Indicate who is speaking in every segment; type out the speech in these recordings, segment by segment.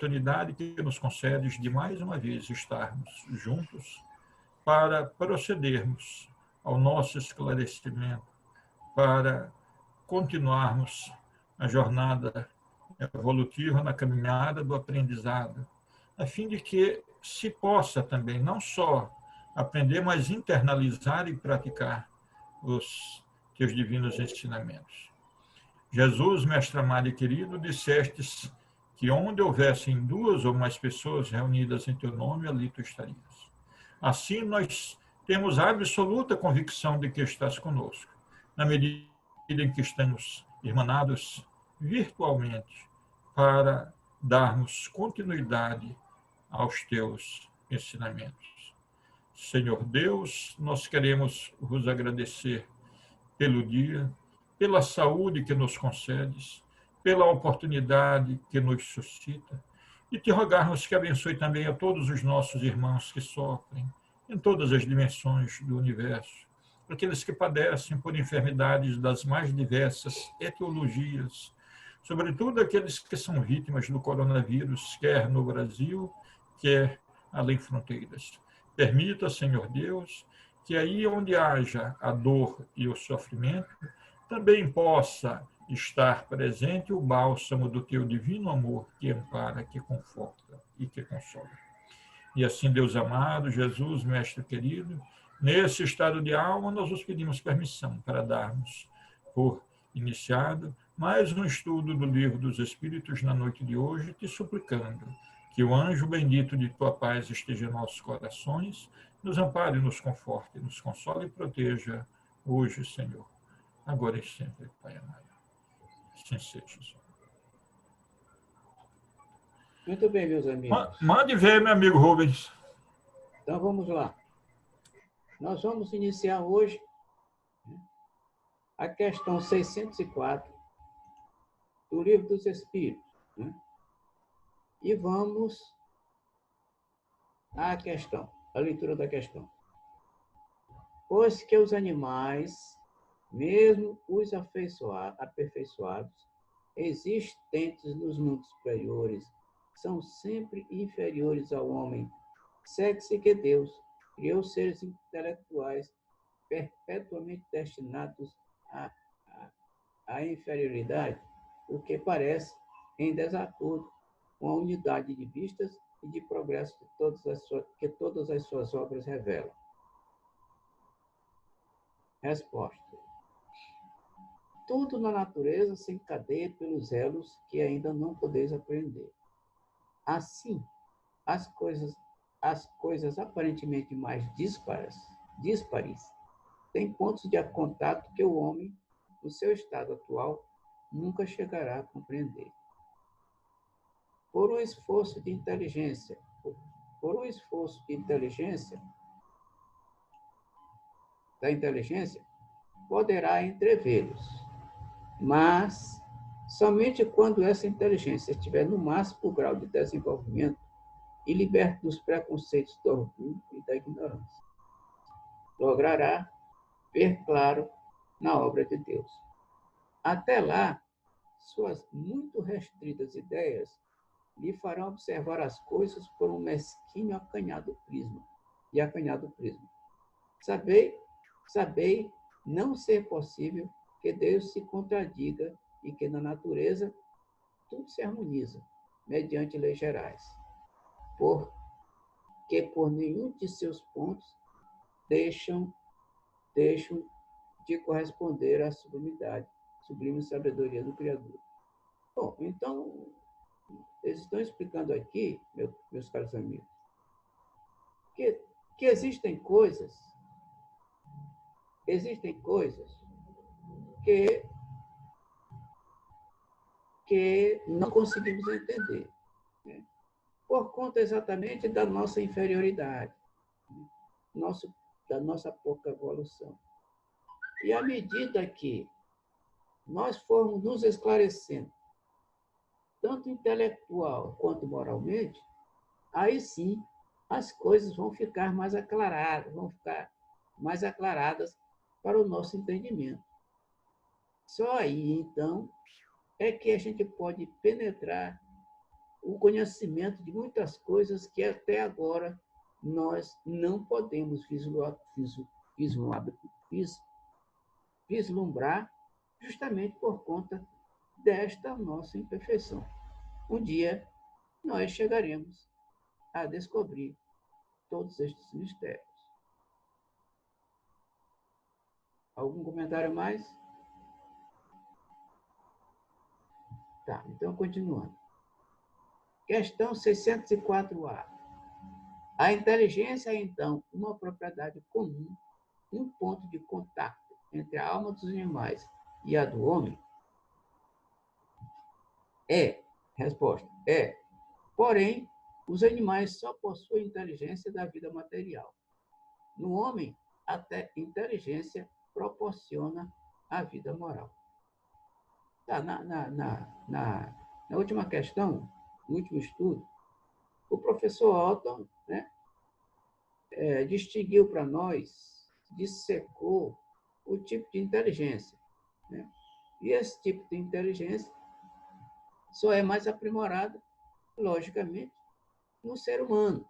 Speaker 1: oportunidade que nos concedes de mais uma vez estarmos juntos para procedermos ao nosso esclarecimento, para continuarmos a jornada evolutiva na caminhada do aprendizado, a fim de que se possa também não só aprender, mas internalizar e praticar os teus divinos ensinamentos. Jesus, mestre amado e querido, dissestes que onde houvessem duas ou mais pessoas reunidas em teu nome, ali tu estarias. Assim, nós temos a absoluta convicção de que estás conosco, na medida em que estamos irmanados virtualmente para darmos continuidade aos teus ensinamentos. Senhor Deus, nós queremos vos agradecer pelo dia, pela saúde que nos concedes, pela oportunidade que nos suscita, e te rogarmos que abençoe também a todos os nossos irmãos que sofrem em todas as dimensões do universo, aqueles que padecem por enfermidades das mais diversas etiologias, sobretudo aqueles que são vítimas do coronavírus, quer no Brasil, quer além fronteiras. Permita, Senhor Deus, que aí onde haja a dor e o sofrimento, também possa estar presente o bálsamo do teu divino amor que ampara, que conforta e que consola. E assim, Deus amado, Jesus, mestre querido, nesse estado de alma, nós vos pedimos permissão para darmos por iniciado mais um estudo do Livro dos Espíritos na noite de hoje, te suplicando que o anjo bendito de tua paz esteja em nossos corações, nos ampare, nos conforte, nos console e proteja hoje, Senhor, agora e sempre, Pai amado. Assim seja, Senhor.
Speaker 2: Muito bem, meus amigos.
Speaker 1: Mande ver, meu amigo Rubens.
Speaker 2: Então, vamos lá. Nós vamos iniciar hoje a questão 604 do Livro dos Espíritos. E vamos à questão, à leitura da questão. Pois que os animais, mesmo os aperfeiçoados, existentes nos mundos superiores, são sempre inferiores ao homem. Segue-se que Deus criou seres intelectuais perpetuamente destinados à inferioridade, o que parece em desacordo com a unidade de vistas e de progresso que todas as suas obras revelam. Resposta. Tudo na natureza se encadeia pelos elos que ainda não podeis aprender. Assim, as coisas aparentemente mais díspares têm pontos de contato que o homem, no seu estado atual, nunca chegará a compreender. Por um esforço de inteligência, poderá entrevê-los, mas somente quando essa inteligência estiver no máximo grau de desenvolvimento e liberta dos preconceitos do orgulho e da ignorância, logrará ver claro na obra de Deus. Até lá, suas muito restritas ideias lhe farão observar as coisas por um mesquinho acanhado prisma. Sabei não ser possível que Deus se contradiga e que na natureza tudo se harmoniza mediante leis gerais, porque por nenhum de seus pontos deixam de corresponder à sublime sabedoria do Criador. Bom, então, eles estão explicando aqui, meus caros amigos, que existem coisas que não conseguimos entender, né? Por conta exatamente da nossa inferioridade, da nossa pouca evolução. E à medida que nós formos nos esclarecendo, tanto intelectual quanto moralmente, aí sim as coisas vão ficar mais aclaradas para o nosso entendimento. Só aí, então, é que a gente pode penetrar o conhecimento de muitas coisas que até agora nós não podemos vislumbrar, justamente por conta desta nossa imperfeição. Um dia nós chegaremos a descobrir todos estes mistérios. Algum comentário mais? Tá, então continuando. Questão 604A. A inteligência é, então, uma propriedade comum, um ponto de contato entre a alma dos animais e a do homem? É. Resposta: é. Porém, os animais só possuem inteligência da vida material. No homem, até inteligência proporciona a vida moral. Tá, na última questão, no último estudo, o professor Alton, né, distinguiu para nós, dissecou o tipo de inteligência. Né? E esse tipo de inteligência só é mais aprimorada, logicamente, no ser humano,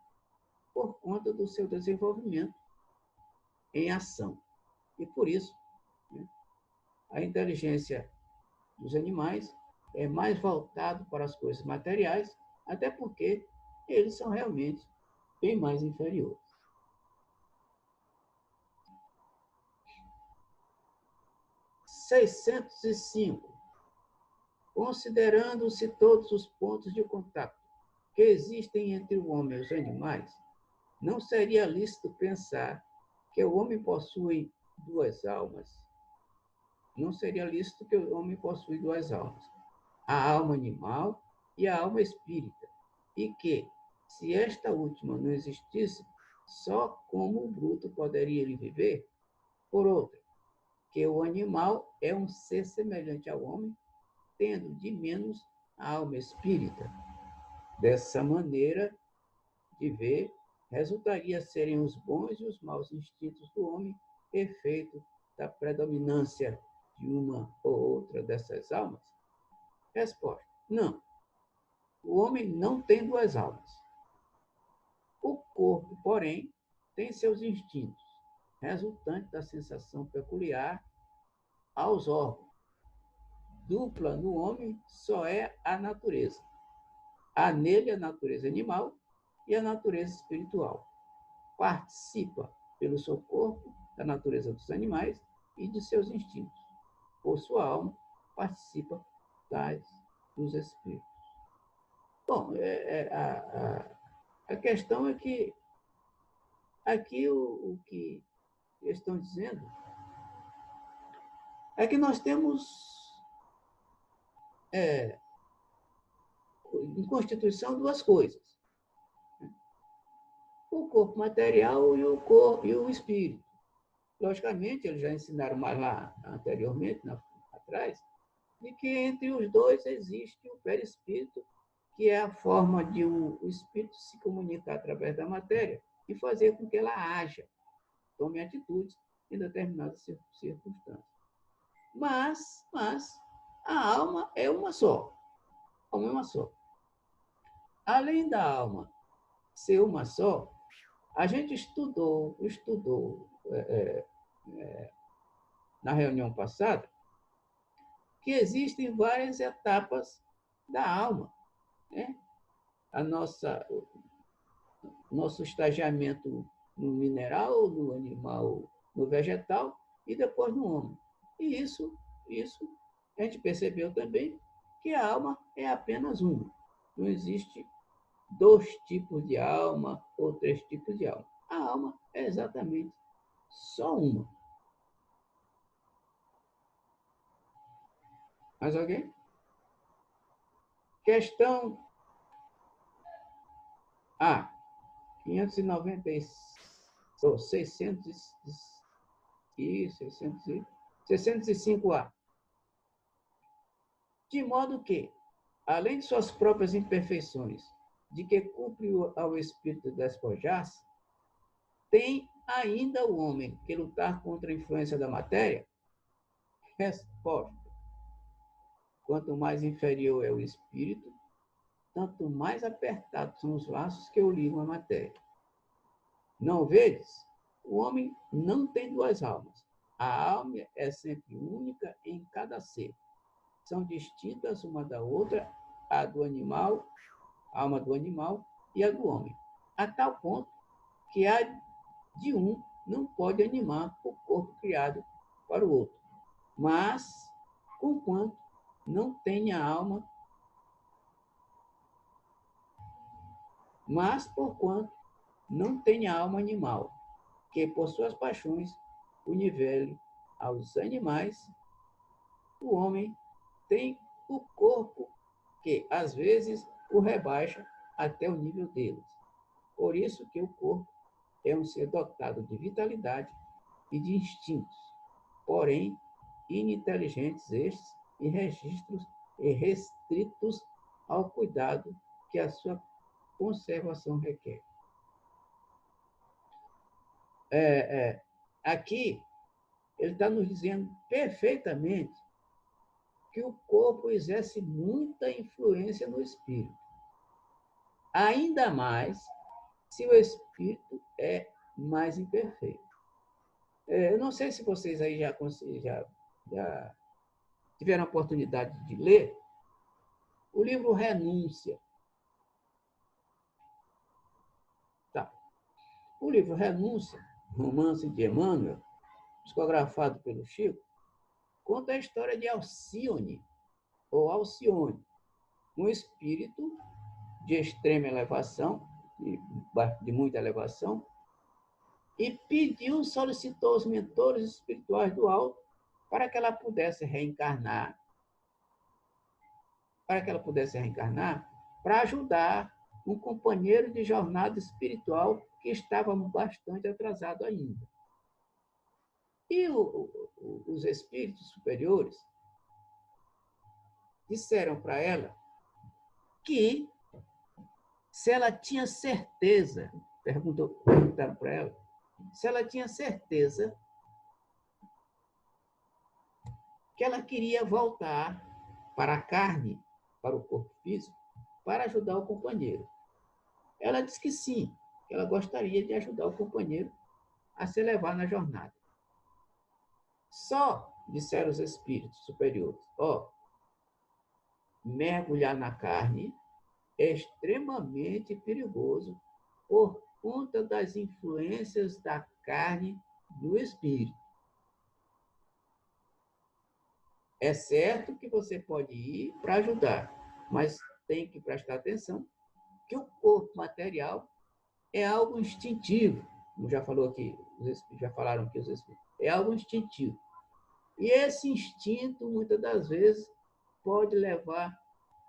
Speaker 2: por conta do seu desenvolvimento em ação. E por isso, né, a inteligência dos animais é mais voltado para as coisas materiais, até porque eles são realmente bem mais inferiores. 605. Considerando-se todos os pontos de contato que existem entre o homem e os animais, não seria lícito pensar que o homem possui duas almas. Não seria lícito que o homem possui duas almas. A alma animal e a alma espírita. E que, se esta última não existisse, só como o bruto poderia ele viver? Por outra, que o animal é um ser semelhante ao homem, tendo de menos a alma espírita. Dessa maneira de ver, resultaria serem os bons e os maus instintos do homem efeito da predominância de uma ou outra dessas almas? Resposta: não. O homem não tem duas almas. O corpo, porém, tem seus instintos, resultantes da sensação peculiar aos órgãos. Dupla no homem só é a natureza. Há nele a natureza animal e a natureza espiritual. Participa, pelo seu corpo, da natureza dos animais e de seus instintos. Por sua alma, participa das dos espíritos. Bom, a questão é que aqui o que estão dizendo é que nós temos em Constituição duas coisas: o corpo material e o espírito. Logicamente, eles já ensinaram mais lá anteriormente, atrás, de que entre os dois existe o perispírito, que é a forma de o espírito se comunicar através da matéria e fazer com que ela haja, tome atitudes em determinadas circunstâncias. Mas a alma é uma só. A alma é uma só. Além da alma ser uma só, a gente estudou na reunião passada que existem várias etapas da alma, né? Nosso estagiamento no mineral, no animal, no vegetal e depois no homem. E isso a gente percebeu também que a alma é apenas uma. Não existe dois tipos de alma ou três tipos de alma. A alma é exatamente só uma. Mais alguém? Questão A. 605A. De modo que, além de suas próprias imperfeições, de que cumpre ao espírito despojar-se, tem ainda o homem que lutar contra a influência da matéria? Resposta: quanto mais inferior é o espírito, tanto mais apertados são os laços que o ligam à matéria. Não vedes? O homem não tem duas almas. A alma é sempre única em cada ser. São distintas uma da outra, a do animal, a alma do animal e a do homem, a tal ponto que a de um não pode animar o corpo criado para o outro. Mas, conquanto não tenha alma, mas porquanto não tenha alma animal, que por suas paixões o nivele aos animais, o homem tem o corpo que, às vezes, o rebaixa até o nível deles. Por isso que o corpo é um ser dotado de vitalidade e de instintos, porém, ininteligentes estes e registros e restritos ao cuidado que a sua conservação requer. Aqui, ele está nos dizendo perfeitamente que o corpo exerce muita influência no espírito. Ainda mais se o espírito é mais imperfeito. Eu não sei se vocês aí já tiveram a oportunidade de ler o livro Renúncia. Tá. O livro Renúncia, romance de Emmanuel, psicografado pelo Chico, conta a história de Alcione, ou Alcione, um espírito de extrema elevação, de muita elevação, e solicitou os mentores espirituais do alto para que ela pudesse reencarnar, para ajudar um companheiro de jornada espiritual que estava bastante atrasado ainda. E os espíritos superiores disseram para ela que, se ela tinha certeza, perguntaram para ela, se ela tinha certeza que ela queria voltar para a carne, para o corpo físico, para ajudar o companheiro. Ela disse que sim, que ela gostaria de ajudar o companheiro a se levar na jornada. Só, disseram os espíritos superiores, mergulhar na carne é extremamente perigoso por conta das influências da carne do espírito. É certo que você pode ir para ajudar, mas tem que prestar atenção que o corpo material é algo instintivo, como já falaram aqui os espíritos, é algo instintivo. E esse instinto, muitas das vezes, pode levar,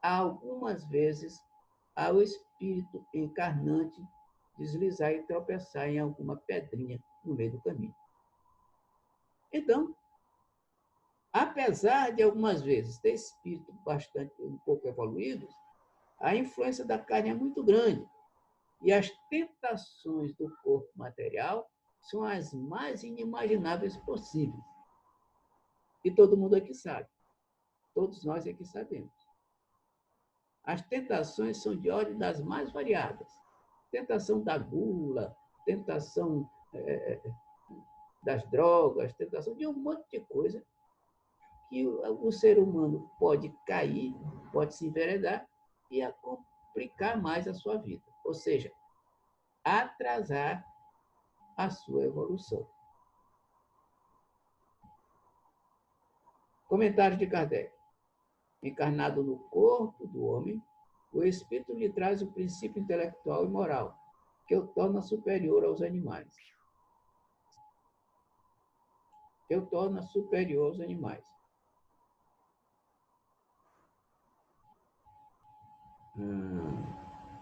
Speaker 2: algumas vezes, ao espírito encarnante deslizar e tropeçar em alguma pedrinha no meio do caminho. Então, apesar de algumas vezes ter espírito um pouco evoluídos, a influência da carne é muito grande. E as tentações do corpo material são as mais inimagináveis possíveis. E todo mundo aqui sabe. Todos nós aqui sabemos. As tentações são de ordem das mais variadas. Tentação da gula, tentação das drogas, tentação de um monte de coisa que o ser humano pode cair, pode se enveredar e complicar mais a sua vida. Ou seja, atrasar a sua evolução. Comentário de Kardec. Encarnado no corpo do homem, o espírito lhe traz o princípio intelectual e moral, que o torna superior aos animais.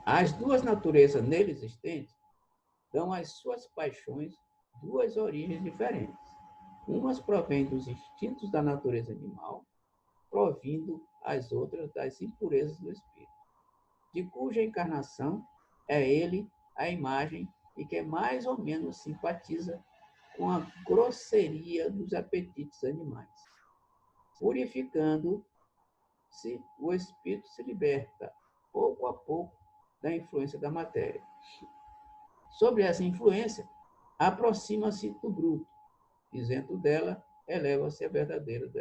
Speaker 2: As duas naturezas nele existentes dão às suas paixões duas origens diferentes. Umas provêm dos instintos da natureza animal, provindo as outras das impurezas do espírito, de cuja encarnação é ele a imagem e que mais ou menos simpatiza com a grosseria dos apetites animais. Purificando-se, o espírito se liberta pouco a pouco, da influência da matéria. Sobre essa influência, aproxima-se do bruto, isento dela, eleva-se à verdadeira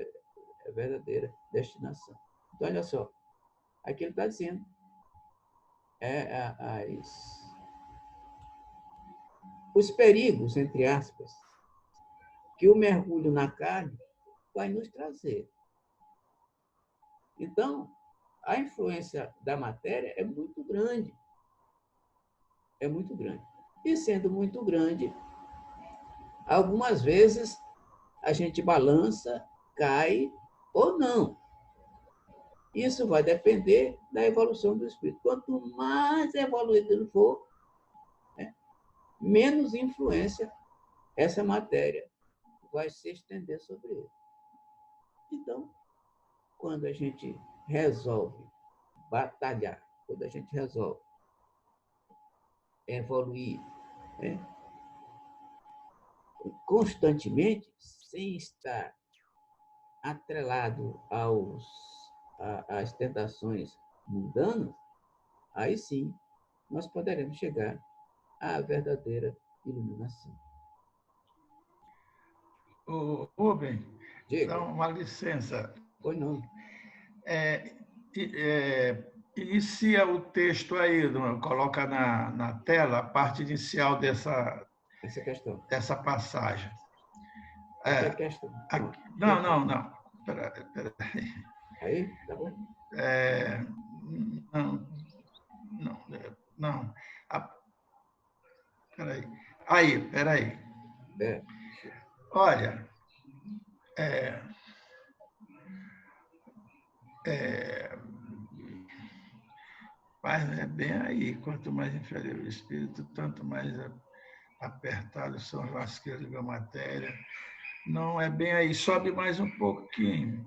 Speaker 2: destinação. Então, olha só, aqui ele está dizendo, os perigos, entre aspas, que o mergulho na carne vai nos trazer. Então, a influência da matéria é muito grande. É muito grande. E sendo muito grande, algumas vezes a gente balança, cai ou não. Isso vai depender da evolução do espírito. Quanto mais evoluído ele for, menos influência essa matéria vai se estender sobre ele. Então, quando a gente resolve batalhar, quando a gente resolve evoluir, né, constantemente, sem estar atrelado às tentações mundanas, aí sim nós poderemos chegar à verdadeira iluminação.
Speaker 3: Rubem,
Speaker 2: Diga.
Speaker 3: dá uma licença.
Speaker 2: Pois não.
Speaker 3: Inicia o texto aí, coloca na tela a parte inicial
Speaker 2: Essa questão.
Speaker 3: dessa passagem.
Speaker 2: Essa questão.
Speaker 3: Aqui, não. Espera aí.
Speaker 2: Aí, tá bom?
Speaker 3: Não. Espera aí. Olha, mas é bem aí, quanto mais inferior o espírito, tanto mais apertados são os lasqueiros da matéria. Não é bem aí, sobe mais um pouquinho.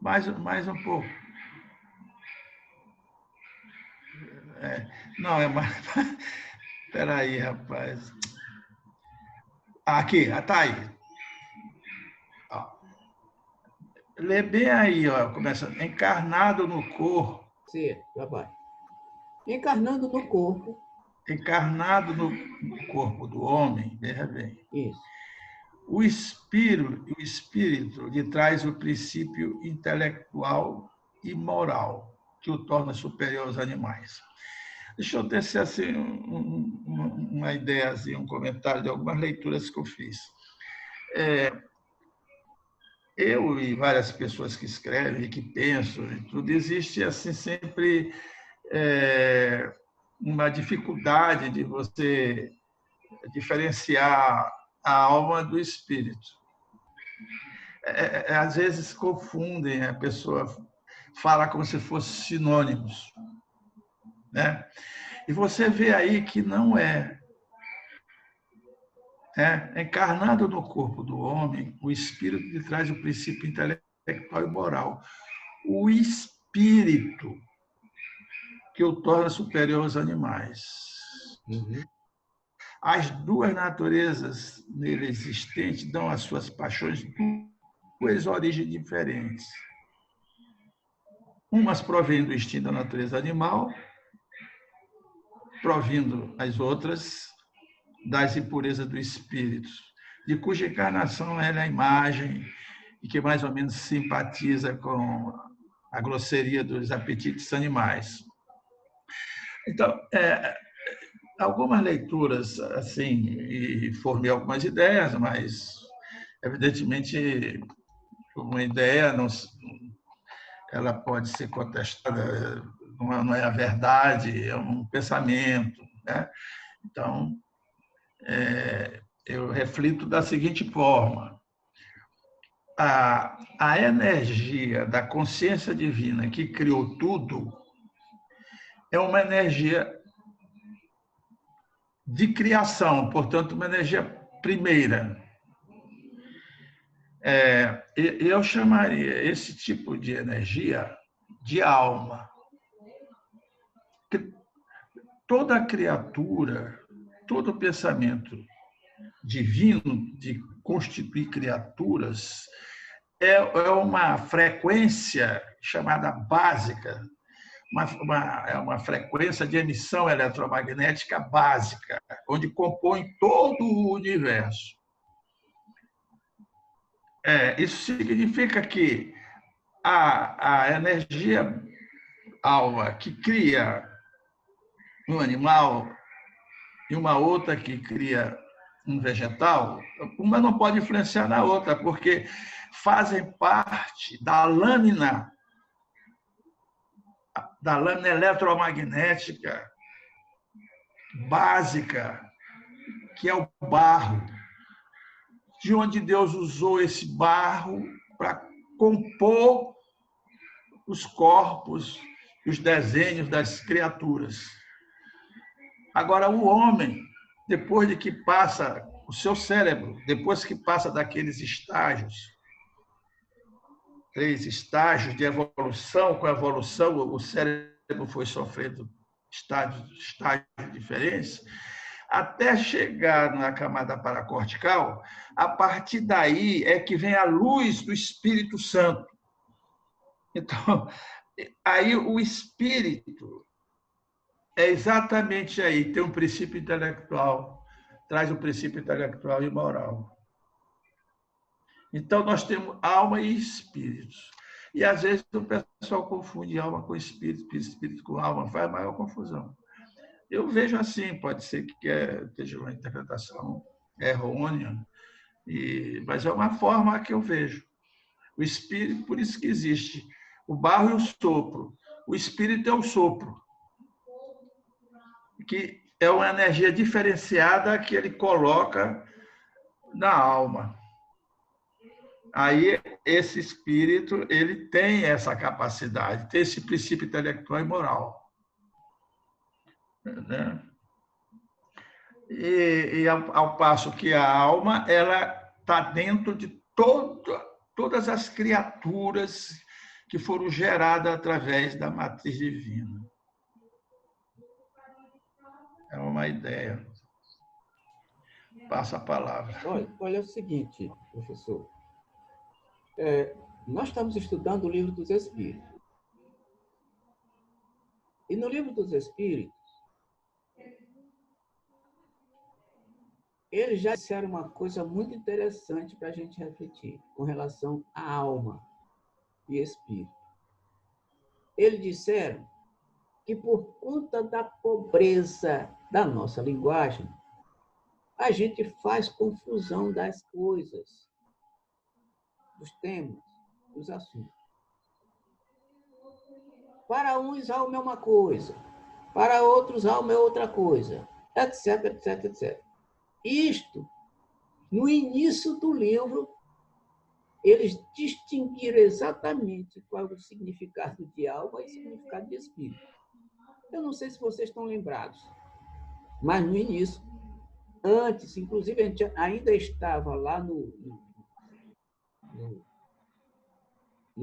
Speaker 3: Mais um pouco. Não, é mais... Espera aí, rapaz. Aqui, tá aí. Lê bem aí, ó, começa. Encarnado no corpo.
Speaker 2: Sim, já vai. Encarnando no corpo.
Speaker 3: Encarnado no corpo do homem, veja bem.
Speaker 2: Isso.
Speaker 3: O espírito lhe traz o princípio intelectual e moral, que o torna superior aos animais. Deixa eu descer assim, uma ideia, assim, um comentário de algumas leituras que eu fiz. Eu e várias pessoas que escrevem, que pensam, e tudo, existe assim sempre uma dificuldade de você diferenciar a alma do espírito. Às vezes confundem, a pessoa fala como se fossem sinônimos, né? E você vê aí que não é. Encarnado no corpo do homem, o espírito lhe traz o princípio intelectual e moral. O espírito que o torna superior aos animais.
Speaker 2: Uhum.
Speaker 3: As duas naturezas nele existentes dão às suas paixões duas origens diferentes. Umas provêm do instinto da natureza animal, provindo as outras das impurezas do espírito, de cuja encarnação ela é a imagem e que mais ou menos simpatiza com a grosseria dos apetites animais. Então, algumas leituras, assim, e formei algumas ideias, mas, evidentemente, uma ideia não, ela pode ser contestada, não é a verdade, é um pensamento, né? Então, eu reflito da seguinte forma: a energia da consciência divina que criou tudo é uma energia de criação, portanto, uma energia primeira. Eu chamaria esse tipo de energia de alma. Porque toda criatura, todo pensamento divino de constituir criaturas é uma frequência chamada básica, é uma frequência de emissão eletromagnética básica, onde compõe todo o universo. Isso significa que a energia alma que cria um animal e uma outra que cria um vegetal, uma não pode influenciar na outra, porque fazem parte da lâmina eletromagnética básica, que é o barro, de onde Deus usou esse barro para compor os corpos e os desenhos das criaturas. Agora, o homem, depois de que passa o seu cérebro, depois que passa daqueles estágios, 3 estágios de evolução, com a evolução o cérebro foi sofrendo estágios diferentes, até chegar na camada paracortical, a partir daí é que vem a luz do Espírito Santo. Então, aí o espírito é exatamente aí, tem um princípio intelectual, traz o princípio intelectual e moral. Então, nós temos alma e espírito. E, às vezes, o pessoal confunde alma com espírito, espírito com alma, faz maior confusão. Eu vejo assim, pode ser que esteja uma interpretação errônea, mas é uma forma que eu vejo. O espírito, por isso que existe o barro e o sopro. O espírito é o sopro, que é uma energia diferenciada que ele coloca na alma. Aí, esse espírito, ele tem essa capacidade, tem esse princípio intelectual e moral. Né? E ao passo que a alma, ela está dentro de todas as criaturas que foram geradas através da matriz divina. É uma ideia. Passa a palavra.
Speaker 2: Olha o seguinte, professor. Nós estamos estudando o Livro dos Espíritos. E no Livro dos Espíritos, eles já disseram uma coisa muito interessante para a gente refletir com relação à alma e espírito. Eles disseram que por conta da pobreza da nossa linguagem, a gente faz confusão das coisas, dos temas, dos assuntos. Para uns, alma é uma coisa, para outros, alma é outra coisa, etc, etc, etc. Isto, no início do livro, eles distinguiram exatamente qual é o significado de alma e o significado de espírito. Eu não sei se vocês estão lembrados, mas no início, antes, inclusive a gente ainda estava lá no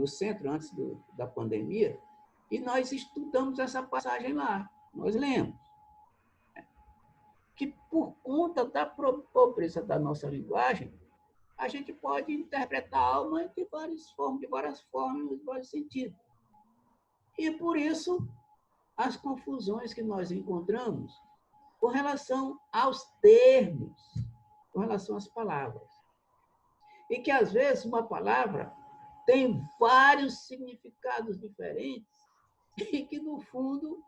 Speaker 2: centro, antes da pandemia, e nós estudamos essa passagem lá, nós lemos. Que por conta da pobreza da nossa linguagem, a gente pode interpretar a alma de várias formas, de vários sentidos. E por isso, as confusões que nós encontramos com relação aos termos, com relação às palavras. E que, às vezes, uma palavra tem vários significados diferentes e que, no fundo,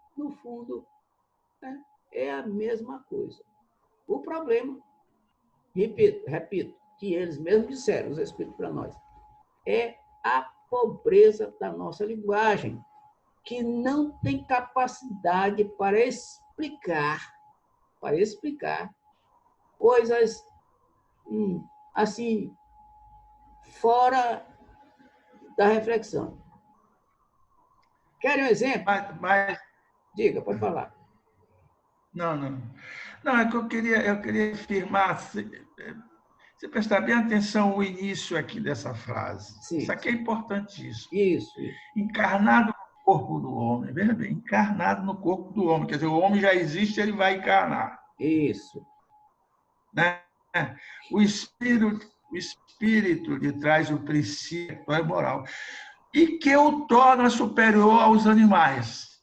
Speaker 2: né, é a mesma coisa. O problema, repito, que eles mesmos disseram, os Espíritos para nós, é a pobreza da nossa linguagem, que não tem capacidade para explicar coisas assim, fora da reflexão. Querem um exemplo?
Speaker 3: Mas...
Speaker 2: Diga, pode falar.
Speaker 3: Não, é que eu queria afirmar, você prestar bem atenção no início aqui dessa frase.
Speaker 2: Sim.
Speaker 3: Isso aqui é importantíssimo.
Speaker 2: Isso.
Speaker 3: Encarnado no corpo do homem, veja bem, encarnado no corpo do homem, quer dizer, o homem já existe, ele vai encarnar.
Speaker 2: Isso.
Speaker 3: Né? O espírito o espírito lhe traz o princípio e moral, e que o torna superior aos animais.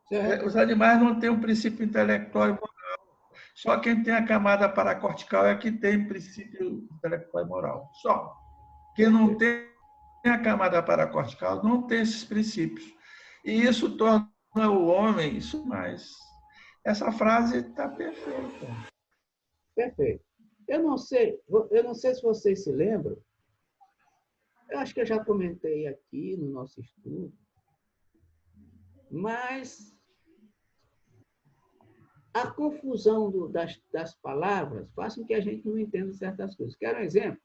Speaker 2: Certo?
Speaker 3: Os animais não têm um princípio intelectual e moral. Só quem tem a camada paracortical é que tem princípio intelectual e moral. Só. Quem não tem a camada paracortical não tem esses princípios. E isso torna o homem isso mais. Essa frase está perfeita.
Speaker 2: Perfeito. Eu não sei se vocês se lembram, eu acho que eu já comentei aqui no nosso estudo, mas a confusão das palavras faz com que a gente não entenda certas coisas. Quero um exemplo?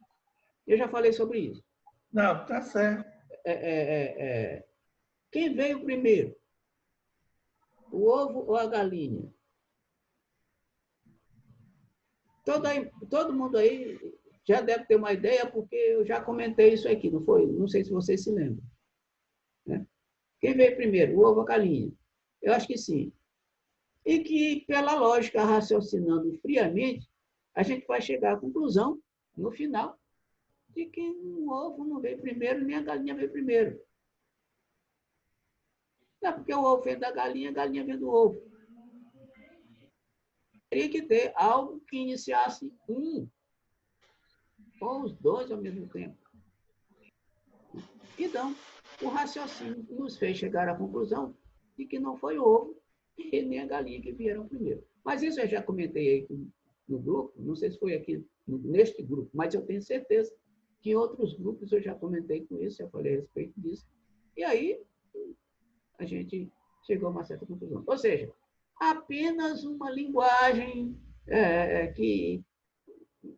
Speaker 2: Eu já falei sobre isso.
Speaker 3: Não, está certo.
Speaker 2: Quem veio primeiro? O ovo ou a galinha? Todo mundo aí já deve ter uma ideia, porque eu já comentei isso aqui, não foi? Não sei se vocês se lembram. Né? Quem veio primeiro, o ovo ou a galinha? Eu acho que sim. E que, pela lógica, raciocinando friamente, a gente vai chegar à conclusão, no final, de que o ovo não veio primeiro, nem a galinha veio primeiro. Não, porque o ovo vem da galinha, a galinha vem do ovo. Teria que ter algo que iniciasse um ou os dois ao mesmo tempo. Então, o raciocínio nos fez chegar à conclusão de que não foi o ovo e nem a galinha que vieram primeiro. Mas isso eu já comentei aí no grupo, não sei se foi aqui neste grupo, mas eu tenho certeza que em outros grupos eu já comentei com isso, já falei a respeito disso. E aí a gente chegou a uma certa conclusão. Ou seja, apenas uma linguagem que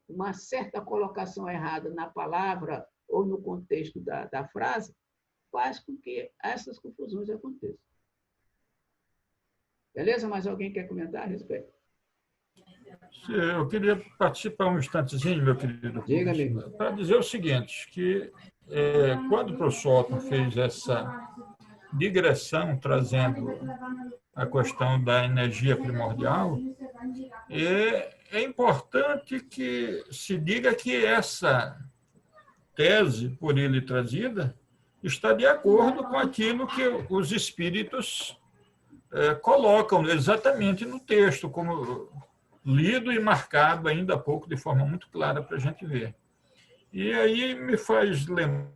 Speaker 2: uma certa colocação errada na palavra ou no contexto da frase faz com que essas confusões aconteçam. Beleza? Mais alguém quer comentar a respeito?
Speaker 1: Eu queria participar um instantezinho, meu querido,
Speaker 2: Diga, amigo.
Speaker 1: para dizer o seguinte, que quando o professor Otton fez essa digressão, trazendo a questão da energia primordial, é importante que se diga que essa tese, por ele trazida, está de acordo com aquilo que os espíritos colocam exatamente no texto, como lido e marcado ainda há pouco de forma muito clara para a gente ver. E aí me faz lembrar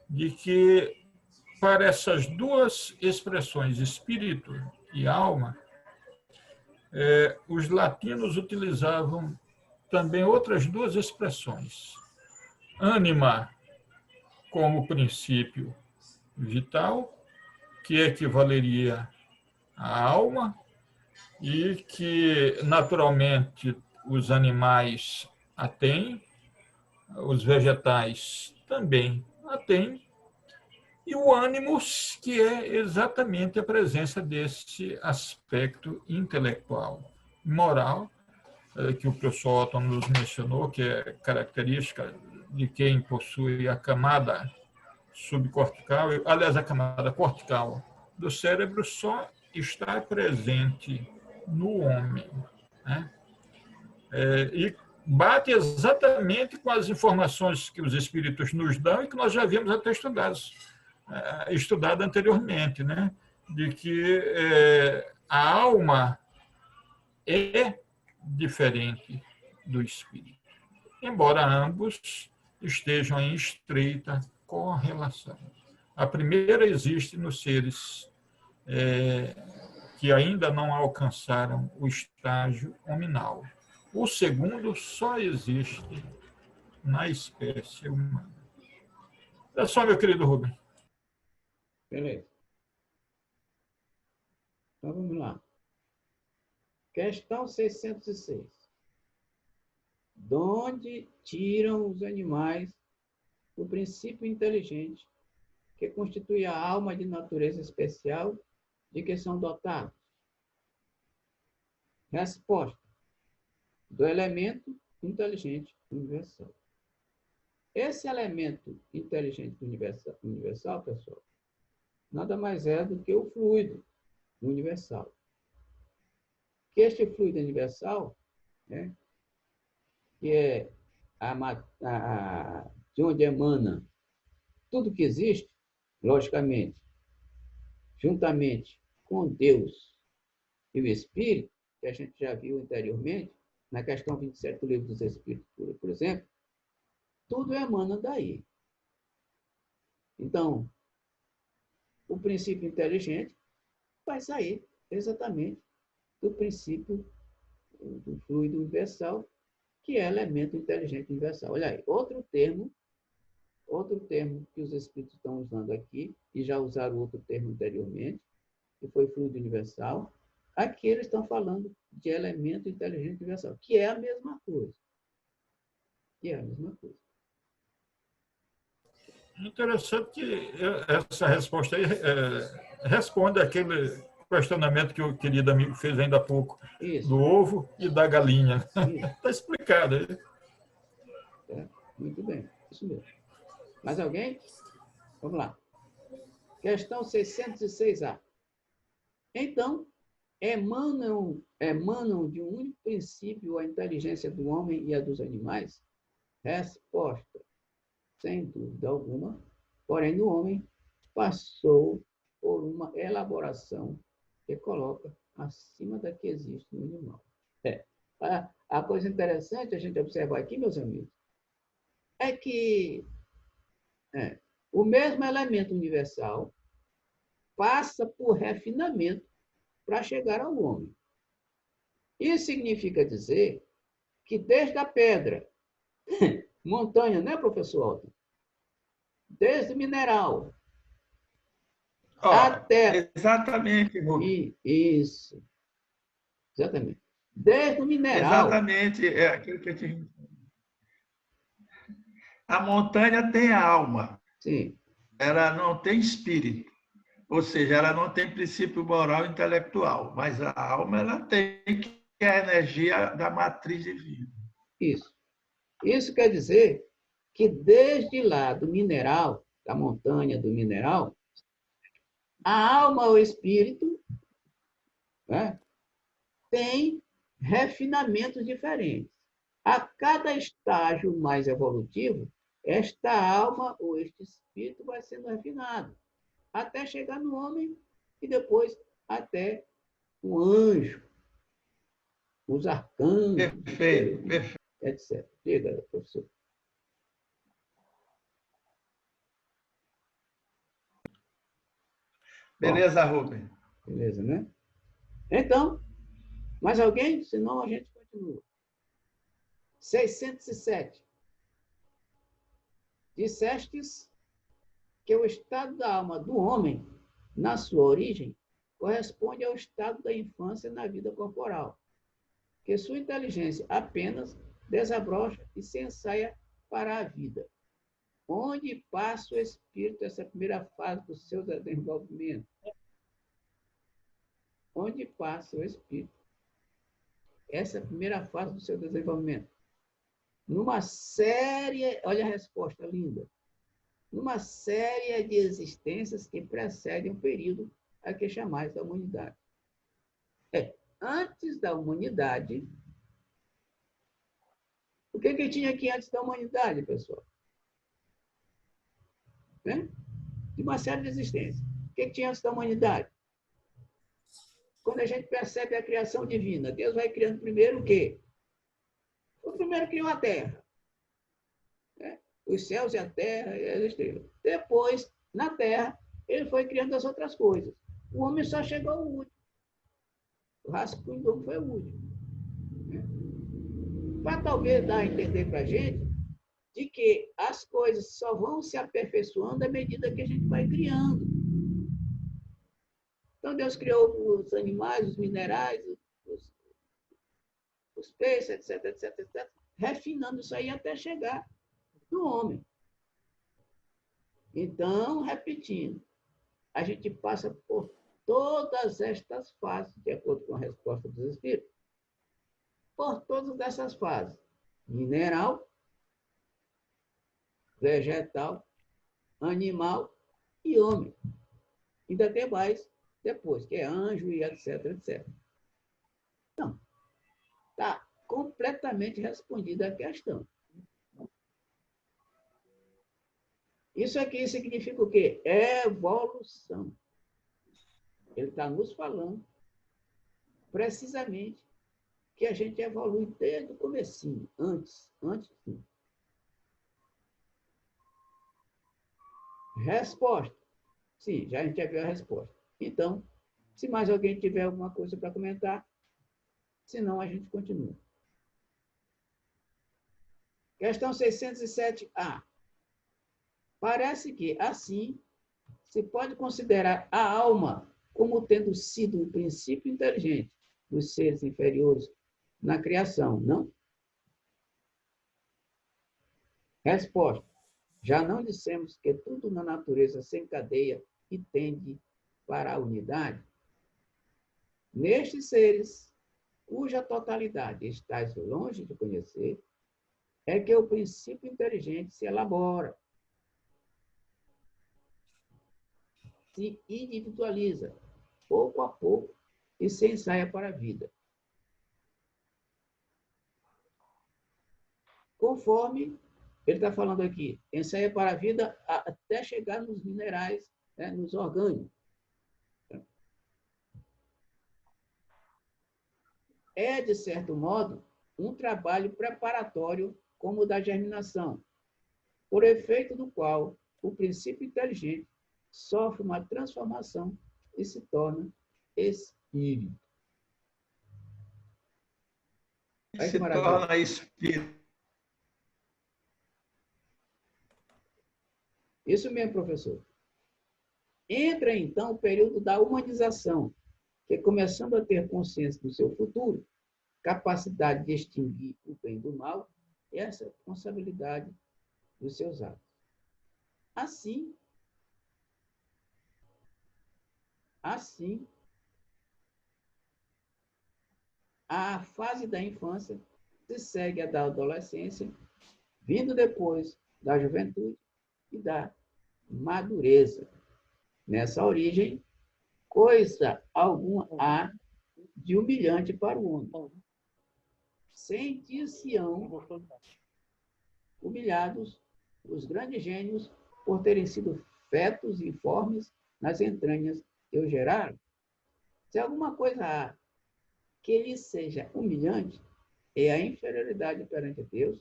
Speaker 1: de que, para essas duas expressões, espírito e alma, os latinos utilizavam também outras duas expressões. Ânima como princípio vital, que equivaleria à alma, e que, naturalmente, os animais a têm, os vegetais também a têm, e o ânimos, que é exatamente a presença desse aspecto intelectual, moral, que o professor Otton nos mencionou, que é característica de quem possui a camada subcortical, aliás, a camada cortical do cérebro só está presente no homem. Né? E bate exatamente com as informações que os espíritos nos dão e que nós já havíamos até estudado anteriormente, né? De que a alma é diferente do espírito, embora ambos estejam em estreita correlação. A primeira existe nos seres que ainda não alcançaram o estágio hominal. O segundo só existe na espécie humana. É só, meu querido Rubem.
Speaker 2: Beleza. Então, vamos lá. Questão 606. De onde tiram os animais o princípio inteligente que constitui a alma de natureza especial de que são dotados? Resposta: do elemento inteligente universal. Esse elemento inteligente universal, pessoal, nada mais é do que o fluido universal. Que este fluido universal, né, que é de onde emana tudo que existe, logicamente, juntamente com Deus e o Espírito, que a gente já viu anteriormente, na questão 27 do Livro dos Espíritos, por exemplo, tudo emana daí. Então, o princípio inteligente vai sair exatamente do princípio do fluido universal, que é elemento inteligente universal. Olha aí, outro termo que os espíritos estão usando aqui, e já usaram outro termo anteriormente, que foi fluido universal. Aqui eles estão falando de elemento inteligente universal, que é a mesma coisa. Que é a mesma coisa.
Speaker 1: Interessante que essa resposta aí responde aquele questionamento que o querido amigo fez ainda há pouco,
Speaker 2: Isso.
Speaker 1: do ovo e da galinha. Está explicado aí.
Speaker 2: Muito bem, isso mesmo. Mais alguém? Vamos lá. Questão 606A. Então, emanam de um único princípio a inteligência do homem e a dos animais? Resposta: sem dúvida alguma. Porém, no homem, passou por uma elaboração que coloca acima da que existe no animal. A coisa interessante a gente observar aqui, meus amigos, é que o mesmo elemento universal passa por refinamento para chegar ao homem. Isso significa dizer que desde a pedra, montanha, né, professor Alton? Desde o mineral, até...
Speaker 3: Exatamente, Rubem.
Speaker 2: Isso. Exatamente. Desde o mineral...
Speaker 3: Exatamente. É aquilo que eu te... A montanha tem alma.
Speaker 2: Sim.
Speaker 3: Ela não tem espírito. Ou seja, ela não tem princípio moral e intelectual. Mas a alma ela tem, que é a energia da matriz divina.
Speaker 2: Isso. Isso quer dizer que desde lá do mineral, da montanha do mineral, a alma ou espírito, né, tem refinamentos diferentes. A cada estágio mais evolutivo, esta alma ou este espírito vai sendo refinado, até chegar no homem e depois até o anjo, os arcanjos,
Speaker 3: Perfeito, perfeito.
Speaker 2: etc. Diga, professor.
Speaker 3: Beleza, Rubem?
Speaker 2: Beleza, né? Então, mais alguém? Senão a gente continua. 607. Dissestes que o estado da alma do homem, na sua origem, corresponde ao estado da infância na vida corporal, que sua inteligência apenas desabrocha e se ensaia para a vida, onde passa o espírito essa primeira fase do seu desenvolvimento. Onde passa o espírito essa primeira fase do seu desenvolvimento. Numa série, olha a resposta linda, numa série de existências que precedem o período a que chamais da humanidade. Antes da humanidade, o que tinha aqui antes da humanidade, pessoal? De uma série de existências. O que tinha antes da humanidade? Quando a gente percebe a criação divina, Deus vai criando primeiro o quê? O primeiro criou a Terra. Os céus e a terra e as estrelas. Depois, na terra, ele foi criando as outras coisas. O homem só chegou ao último. O rascunho do homem foi o último. Para talvez dar a entender para a gente de que as coisas só vão se aperfeiçoando à medida que a gente vai criando. Então, Deus criou os animais, os minerais, os peixes, etc, etc, etc, refinando isso aí até chegar no homem. Então, repetindo, a gente passa por todas estas fases, de acordo com a resposta dos Espíritos, por todas essas fases: mineral, vegetal, animal e homem. Ainda tem mais depois, que é anjo e etc, etc. Então, tá completamente respondida a questão. Isso aqui significa o quê? Evolução. Ele está nos falando precisamente que a gente evolui desde o comecinho, antes sim. Resposta. Sim, já a gente já viu a resposta. Então, se mais alguém tiver alguma coisa para comentar, senão a gente continua. Questão 607A. Parece que, assim, se pode considerar a alma como tendo sido o princípio inteligente dos seres inferiores na criação, não? Resposta. Já não dissemos que tudo na natureza se encadeia e tende para a unidade? Nestes seres, cuja totalidade estás longe de conhecer, é que o princípio inteligente se elabora, se individualiza, pouco a pouco, e se ensaia para a vida. Conforme ele está falando aqui, ensaia para a vida até chegar nos minerais, né, nos orgânicos. É, de certo modo, um trabalho preparatório como o da germinação, por efeito do qual o princípio inteligente sofre uma transformação e se torna espírito.
Speaker 3: Aí se torna espírito.
Speaker 2: Isso mesmo, professor. Entra, então, o período da humanização, que, começando a ter consciência do seu futuro, capacidade de distinguir o bem do mal e essa responsabilidade dos seus atos. Assim, a fase da infância se segue a da adolescência, vindo depois da juventude e da madureza. Nessa origem, coisa alguma há de humilhante para o homem. Sentir-se-ão humilhados os grandes gênios por terem sido fetos informes nas entranhas que o geraram. Se alguma coisa há que lhe seja humilhante, é a inferioridade perante Deus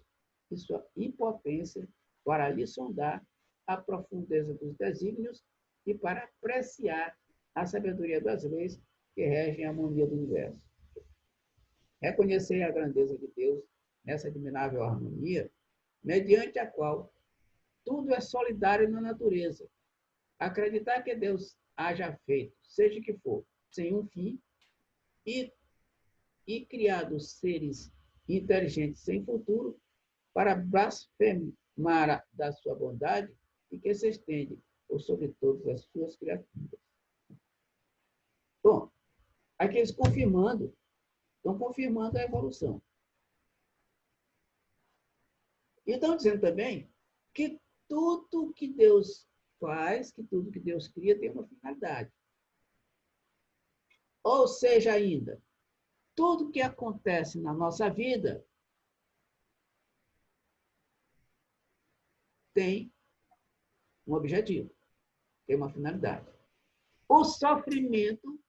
Speaker 2: e sua impotência para lhe sondar a profundeza dos desígnios e para apreciar a sabedoria das leis que regem a harmonia do universo. Reconhecer a grandeza de Deus nessa admirável harmonia, mediante a qual tudo é solidário na natureza. Acreditar que Deus haja feito, seja que for, sem um fim, e criado seres inteligentes sem futuro, para blasfemar da sua bondade e que se estende por sobre todas as suas criaturas. Bom, aqui eles estão confirmando a evolução. E estão dizendo também que tudo que Deus faz, que tudo que Deus cria tem uma finalidade. Ou seja, ainda, tudo que acontece na nossa vida tem um objetivo, tem uma finalidade. O sofrimento,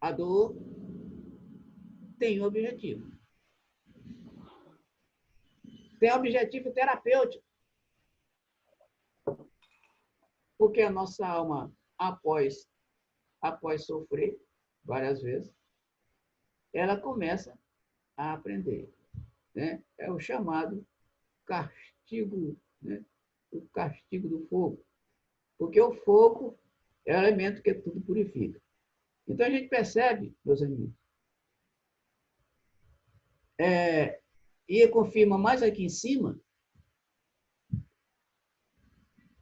Speaker 2: a dor, tem um objetivo. Tem objetivo terapêutico. Porque a nossa alma, após sofrer várias vezes, ela começa a aprender. Né? É o chamado castigo, né? O castigo do fogo. Porque o fogo é o elemento que tudo purifica. Então a gente percebe, meus amigos, e confirma mais aqui em cima,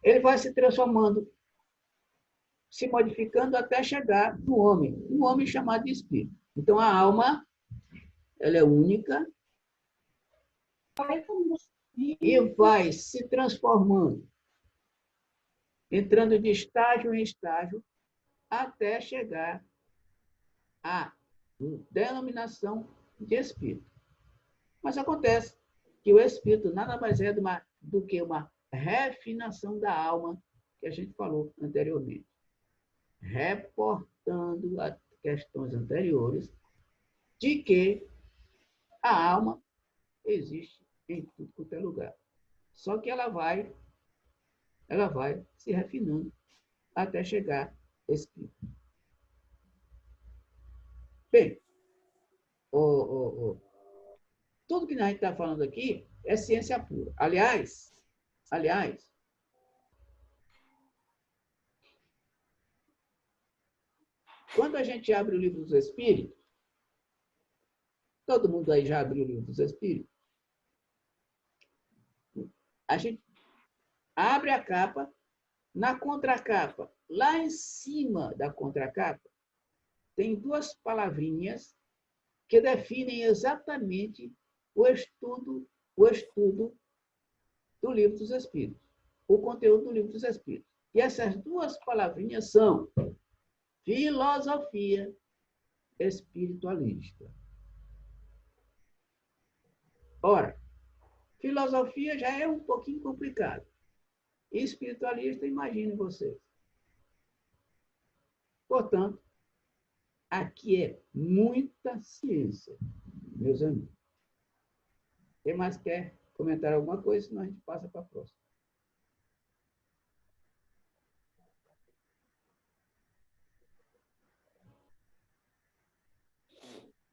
Speaker 2: ele vai se transformando, se modificando até chegar no homem, um homem chamado de espírito. Então a alma, ela é única e vai se transformando, entrando de estágio em estágio, até chegar à denominação de espírito. Mas acontece que o espírito nada mais é do que uma refinação da alma, que a gente falou anteriormente, reportando as questões anteriores de que a alma existe em tudo quanto é lugar. Só que ela vai se refinando até chegar a espírito. Bem, tudo que a gente está falando aqui é ciência pura. Aliás, quando a gente abre o livro dos Espíritos, todo mundo aí já abriu o livro dos Espíritos, a gente abre a capa, na contracapa, lá em cima da contracapa, tem duas palavrinhas que definem exatamente o estudo do livro dos Espíritos, o conteúdo do livro dos Espíritos. E essas duas palavrinhas são filosofia espiritualista. Ora, filosofia já é um pouquinho complicado. E espiritualista, imagine vocês. Portanto, aqui é muita ciência, meus amigos. Quem mais quer comentar alguma coisa, senão a gente passa para a próxima.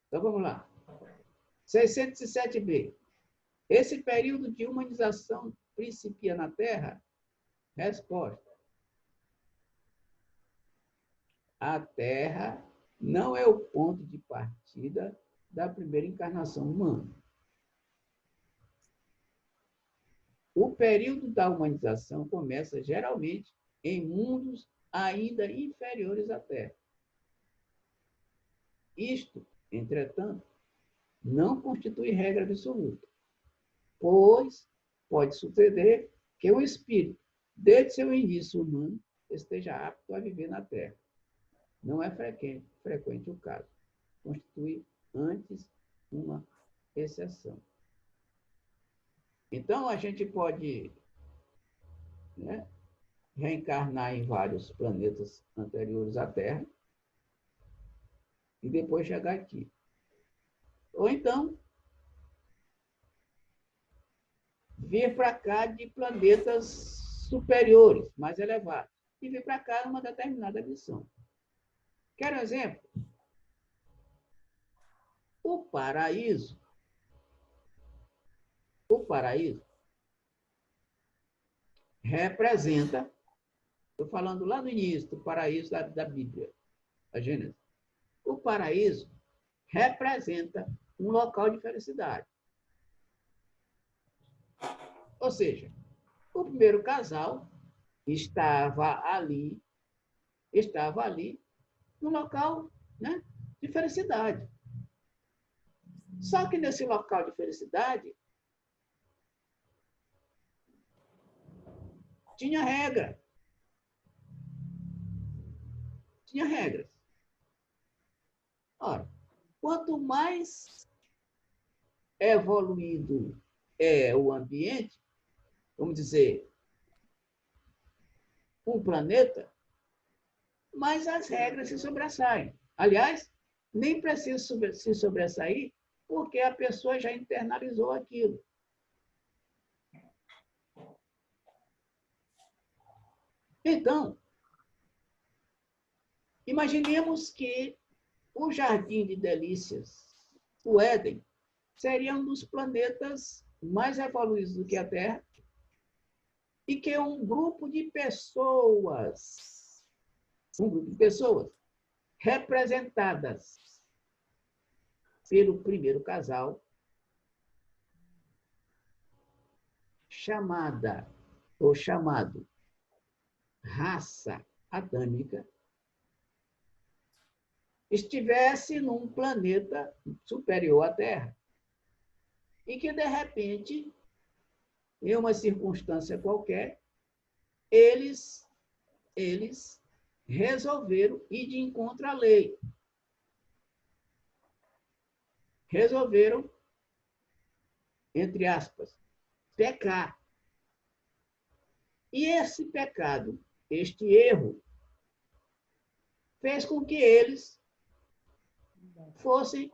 Speaker 2: Então, vamos lá. 607b. Esse período de humanização principia na Terra? Resposta. A Terra não é o ponto de partida da primeira encarnação humana. O período da humanização começa geralmente em mundos ainda inferiores à Terra. Isto, entretanto, não constitui regra absoluta, pois pode suceder que o espírito, desde seu início humano, esteja apto a viver na Terra. Não é frequente o caso. Constitui antes uma exceção. Então, a gente pode, né, reencarnar em vários planetas anteriores à Terra e depois chegar aqui. Ou então, vir para cá de planetas superiores, mais elevados, e vir para cá numa determinada missão. Quer um exemplo? O paraíso representa, estou falando lá no início do paraíso da Bíblia, a Gênesis. O paraíso representa um local de felicidade. Ou seja, o primeiro casal estava ali no local, né, de felicidade. Só que nesse local de felicidade tinha regra. Tinha regras. Ora, quanto mais evoluído é o ambiente, vamos dizer, um planeta, mais as regras se sobressaem. Aliás, nem precisa se sobressair, porque a pessoa já internalizou aquilo. Então, imaginemos que o Jardim de Delícias, o Éden, seria um dos planetas mais evoluídos do que a Terra e que um grupo de pessoas representadas pelo primeiro casal, chamado raça adâmica, estivesse num planeta superior à Terra e que, de repente, em uma circunstância qualquer, eles resolveram ir de encontro à lei. resolveram, entre aspas, pecar. E esse pecado, este erro, fez com que eles fossem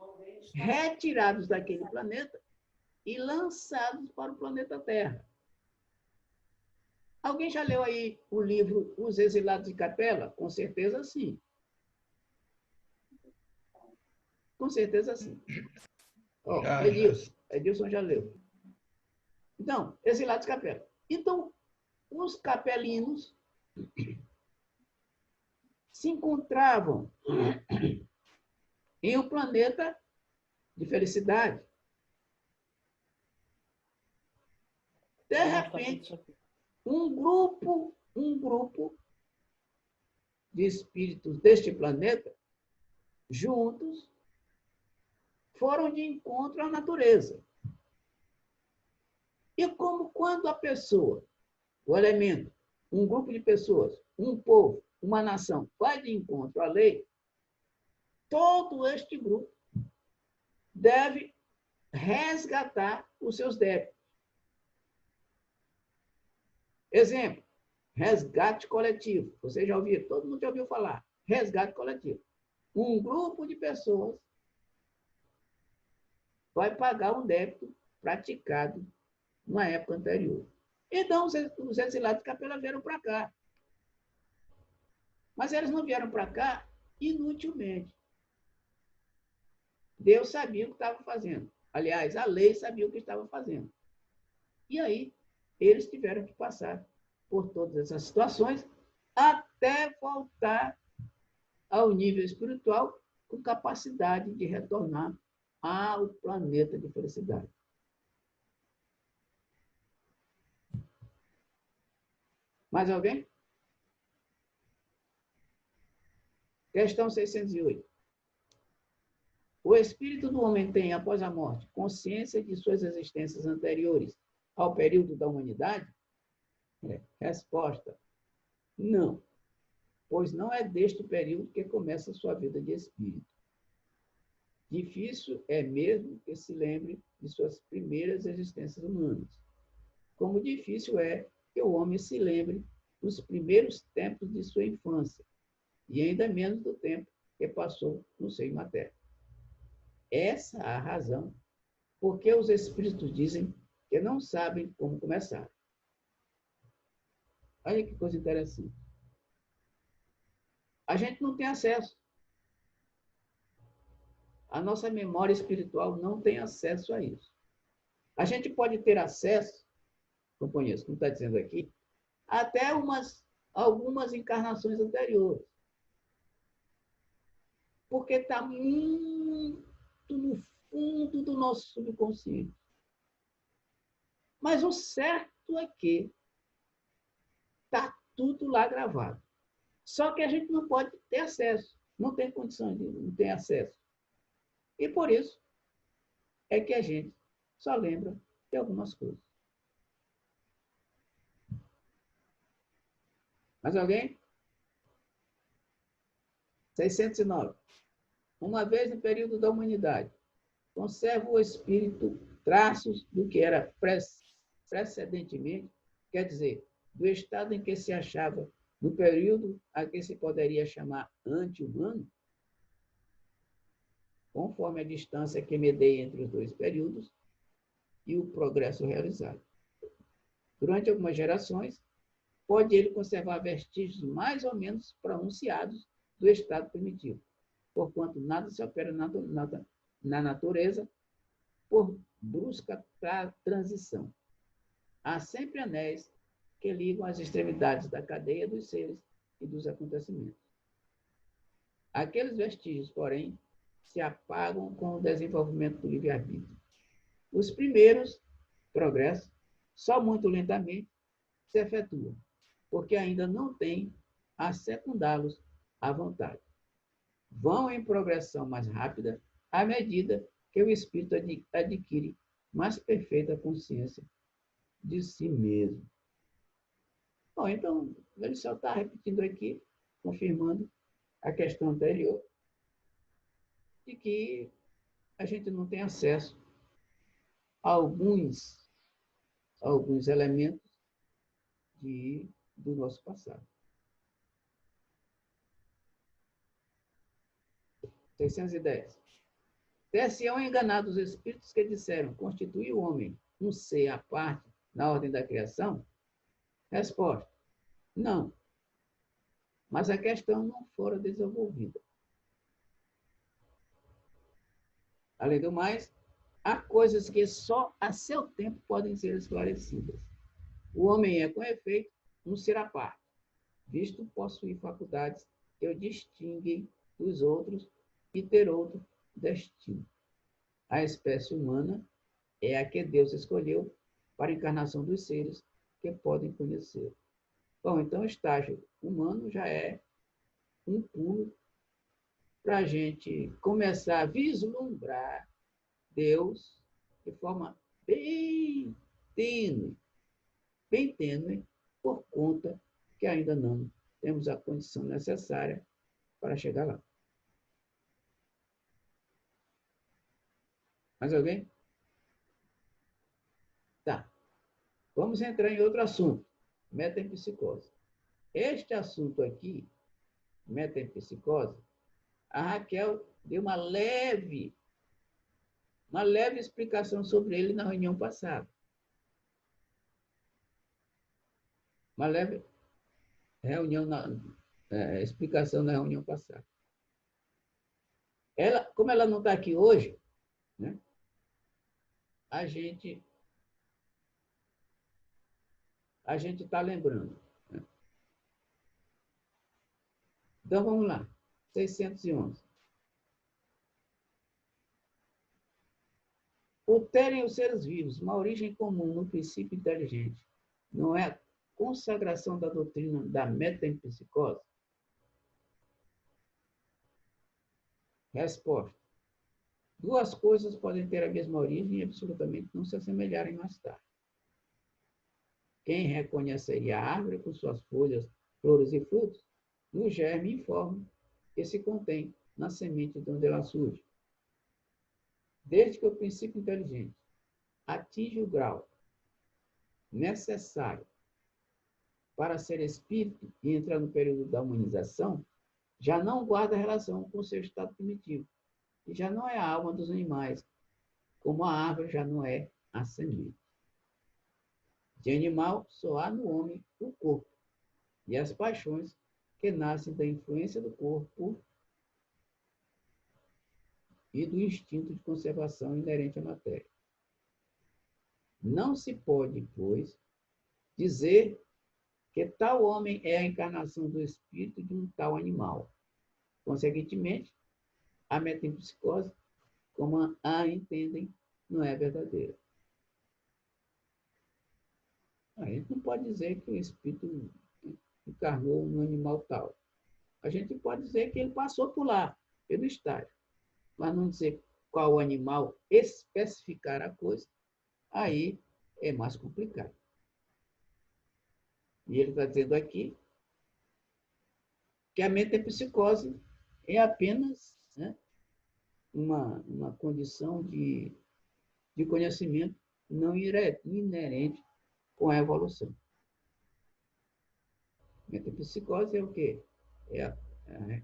Speaker 2: retirados daquele planeta e lançados para o planeta Terra. Alguém já leu aí o livro Os Exilados de Capela? Com certeza sim. Com certeza sim. Oh, Edilson já leu. Então, Exilados de Capela. Então, os capelinos se encontravam em um planeta de felicidade. De repente, um grupo de espíritos deste planeta, juntos, foram de encontro à natureza. E como quando a pessoa, o elemento, um grupo de pessoas, um povo, uma nação, vai de encontro à lei, todo este grupo deve resgatar os seus débitos. Exemplo, resgate coletivo. Você já ouviu? Todo mundo já ouviu falar. Resgate coletivo. Um grupo de pessoas vai pagar um débito praticado na época anterior. Então, os exilados de Capela vieram para cá. Mas eles não vieram para cá inutilmente. Deus sabia o que estava fazendo. Aliás, a lei sabia o que estava fazendo. E aí, eles tiveram que passar por todas essas situações até voltar ao nível espiritual com capacidade de retornar ao planeta de felicidade. Mais alguém? Questão 608. O espírito do homem tem, após a morte, consciência de suas existências anteriores ao período da humanidade? Resposta: não, pois não é deste período que começa a sua vida de espírito. Difícil é mesmo que se lembre de suas primeiras existências humanas, como difícil é que o homem se lembre dos primeiros tempos de sua infância, e ainda menos do tempo que passou no seio materno. Essa é a razão por que os espíritos dizem que não sabem como começar. Olha que coisa interessante. A gente não tem acesso. A nossa memória espiritual não tem acesso a isso. A gente pode ter acesso, companheiros, como está dizendo aqui, até algumas encarnações anteriores. Porque está muito no fundo do nosso subconsciente. Mas o certo é que está tudo lá gravado. Só que a gente não pode ter acesso, não tem condição de não ter acesso. E por isso é que a gente só lembra de algumas coisas. Mais alguém? 609. Uma vez no período da humanidade, conserva o espírito traços do que era precedentemente, quer dizer, do estado em que se achava no período a que se poderia chamar anti-humano, conforme a distância que medeia entre os dois períodos e o progresso realizado. Durante algumas gerações, pode ele conservar vestígios mais ou menos pronunciados do estado primitivo, porquanto nada se opera na natureza por brusca transição. Há sempre anéis que ligam as extremidades da cadeia dos seres e dos acontecimentos. Aqueles vestígios, porém, se apagam com o desenvolvimento do livre-arbítrio. Os primeiros progressos, só muito lentamente, se efetuam, porque ainda não têm a secundá-los à vontade. Vão em progressão mais rápida à medida que o espírito adquire mais perfeita consciência de si mesmo. Bom, então, ele só está repetindo aqui, confirmando a questão anterior, de que a gente não tem acesso a alguns elementos do nosso passado. 610. Ter-se-ão enganado os espíritos que disseram constituir o homem um ser à parte na ordem da criação? Resposta: não. Mas a questão não fora desenvolvida. Além do mais, há coisas que só a seu tempo podem ser esclarecidas. O homem é, com efeito, um ser à parte, visto possuir faculdades que o distinguem dos outros e ter outro destino. A espécie humana é a que Deus escolheu para a encarnação dos seres que podem conhecer. Bom, então o estágio humano já é um pulo para a gente começar a vislumbrar Deus de forma bem tênue, por conta que ainda não temos a condição necessária para chegar lá. Mais alguém? Tá. Vamos entrar em outro assunto. Metempsicose. Este assunto aqui, metempsicose, a Raquel deu uma leve explicação sobre ele na reunião passada. Uma leve explicação na reunião passada. Como ela não está aqui hoje, né, a gente está lembrando. Né? Então, vamos lá. 611. Por terem os seres vivos uma origem comum no princípio inteligente, não é a consagração da doutrina da metempsicose? Resposta: duas coisas podem ter a mesma origem e absolutamente não se assemelharem mais tarde. Quem reconheceria a árvore com suas folhas, flores e frutos, no germe informe que se contém na semente de onde ela surge. Desde que o princípio inteligente atinge o grau necessário para ser espírito e entrar no período da humanização, já não guarda relação com o seu estado primitivo, e já não é a alma dos animais, como a árvore já não é a semente. De animal, só há no homem o corpo e as paixões que nascem da influência do corpo e do instinto de conservação inerente à matéria. Não se pode, pois, dizer que tal homem é a encarnação do espírito de um tal animal. Consequentemente, a metempsicose, como a entendem, não é verdadeira. A gente não pode dizer que o espírito encarnou no animal tal. A gente pode dizer que ele passou por lá, pelo estágio. Mas não dizer qual animal, especificar a coisa, aí é mais complicado. E ele está dizendo aqui que a metempsicose é apenas, né, uma condição de conhecimento não inerente com a evolução. Metempsicose é o quê?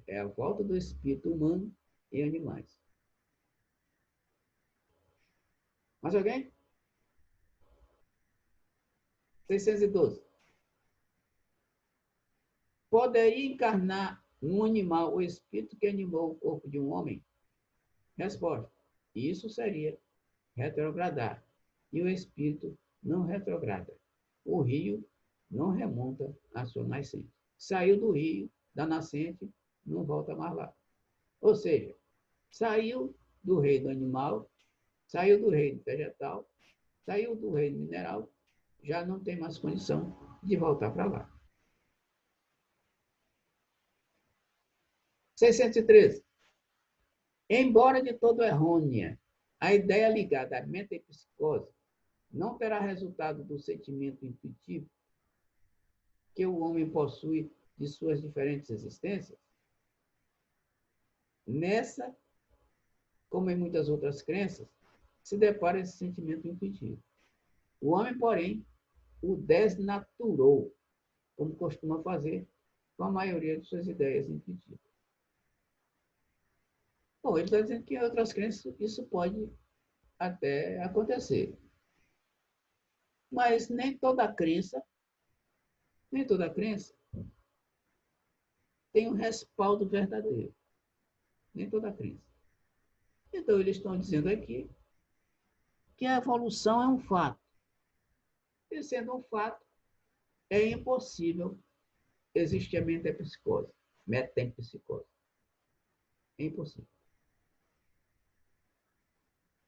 Speaker 2: É a volta do espírito humano e animais. Mais alguém? 612. Poderia encarnar um animal o espírito que animou o corpo de um homem? Resposta: isso seria retrogradar. E o espírito não retrograda. O rio não remonta à sua nascente. Saiu do rio, da nascente, não volta mais lá. Ou seja, saiu do reino animal, saiu do reino vegetal, saiu do reino mineral, já não tem mais condição de voltar para lá. 613. Embora de todo errônea, a ideia ligada à metempsicose não terá resultado do sentimento intuitivo que o homem possui de suas diferentes existências? Nessa como em muitas outras crenças, se depara esse sentimento intuitivo. O homem, porém, o desnaturou, como costuma fazer com a maioria de suas ideias intuitivas. Bom, ele está dizendo que em outras crenças isso pode até acontecer. Mas nem toda crença tem um respaldo verdadeiro. Nem toda crença. Então, eles estão dizendo aqui que a evolução é um fato. E sendo um fato, é impossível existir a metempsicose. É impossível.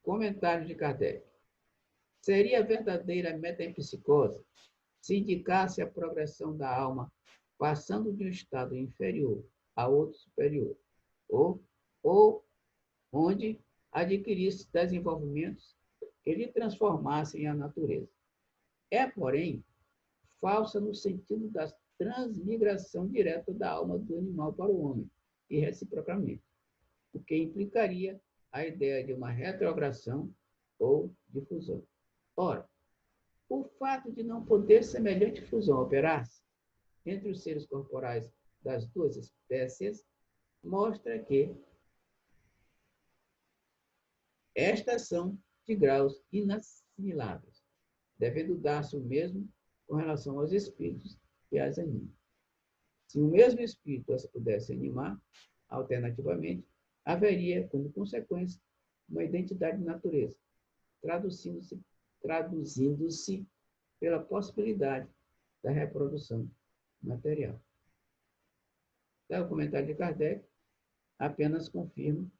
Speaker 2: Comentário de Kardec. Seria verdadeira metempsicose se indicasse a progressão da alma passando de um estado inferior a outro superior, ou onde adquirisse desenvolvimentos que lhe transformassem a natureza. É, porém, falsa no sentido da transmigração direta da alma do animal para o homem, e reciprocamente, o que implicaria a ideia de uma retrogradação ou difusão. Ora, o fato de não poder semelhante fusão operar-se entre os seres corporais das duas espécies mostra que estas são de graus inassimiláveis, devendo dar-se o mesmo com relação aos espíritos que as animam. Se o mesmo espírito as pudesse animar, alternativamente, haveria, como consequência, uma identidade de natureza, traduzindo-se pela possibilidade da reprodução material. Então, o comentário de Kardec apenas confirma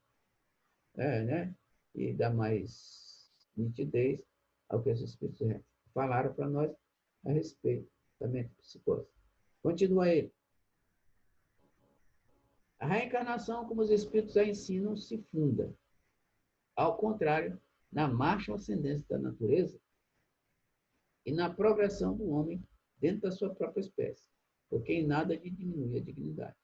Speaker 2: e dá mais nitidez ao que os espíritos falaram para nós a respeito da metempsicose. Continua ele. A reencarnação, como os espíritos a ensinam, se funda, ao contrário, na marcha ascendente da natureza e na progressão do homem dentro da sua própria espécie, porque em nada lhe diminui a dignidade.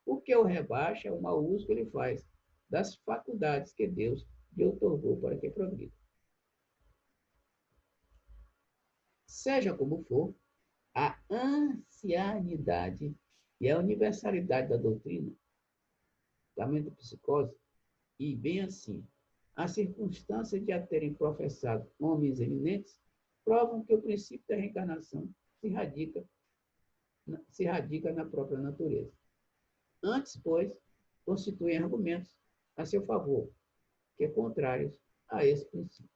Speaker 2: O que o rebaixa é o mau uso que ele faz das faculdades que Deus lhe outorgou para que progrida. Seja como for, a ancianidade e a universalidade da doutrina da metempsicose, e bem assim, a circunstância de a terem professado homens eminentes, provam que o princípio da reencarnação se radica na própria natureza. Antes, pois, constituem argumentos a seu favor, que contrários a esse princípio.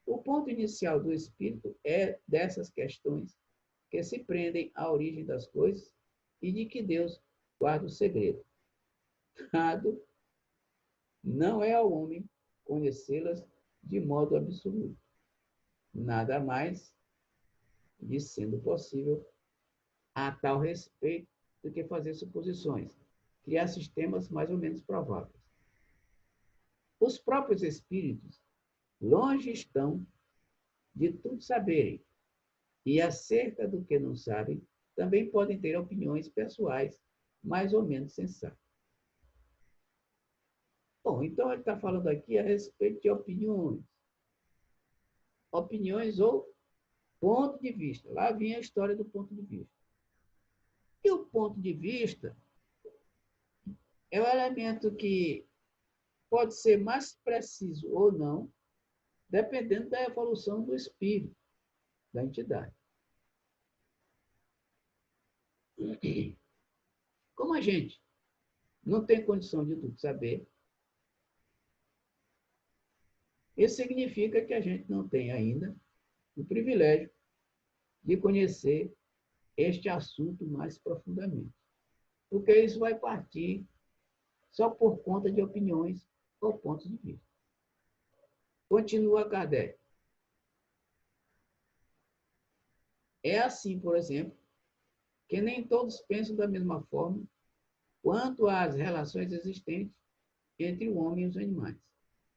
Speaker 2: O ponto inicial do espírito é dessas questões que se prendem à origem das coisas e de que Deus guarda o segredo. Dado não é ao homem conhecê-las de modo absoluto. Nada mais lhe sendo possível a tal respeito do que fazer suposições, criar sistemas mais ou menos prováveis. Os próprios espíritos longe estão de tudo saberem, e acerca do que não sabem, também podem ter opiniões pessoais mais ou menos sensatas. Bom, então ele está falando aqui a respeito de opiniões. Opiniões ou ponto de vista. Lá vinha a história do ponto de vista. E o ponto de vista é o elemento que pode ser mais preciso ou não, dependendo da evolução do espírito, da entidade. Como a gente não tem condição de tudo saber, isso significa que a gente não tem ainda o privilégio de conhecer este assunto mais profundamente. Porque isso vai partir só por conta de opiniões ou pontos de vista. Continua Kardec. É assim, por exemplo, que nem todos pensam da mesma forma quanto às relações existentes entre o homem e os animais.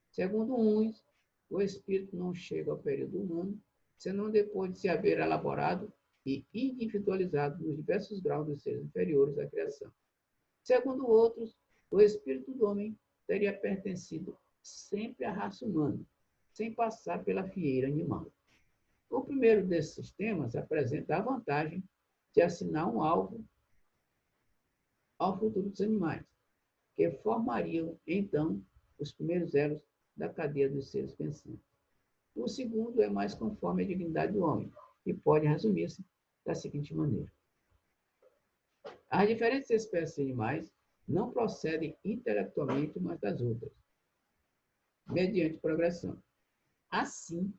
Speaker 2: Segundo uns, o espírito não chega ao período humano, senão depois de se haver elaborado e individualizado nos diversos graus dos seres inferiores à criação. Segundo outros, o espírito do homem teria pertencido sempre a raça humana, sem passar pela fieira animal. O primeiro desses sistemas apresenta a vantagem de assinar um alvo ao futuro dos animais, que formariam, então, os primeiros elos da cadeia dos seres pensantes. O segundo é mais conforme a dignidade do homem, e pode resumir-se da seguinte maneira. As diferentes espécies de animais não procedem intelectualmente umas das outras, mediante progressão. Assim,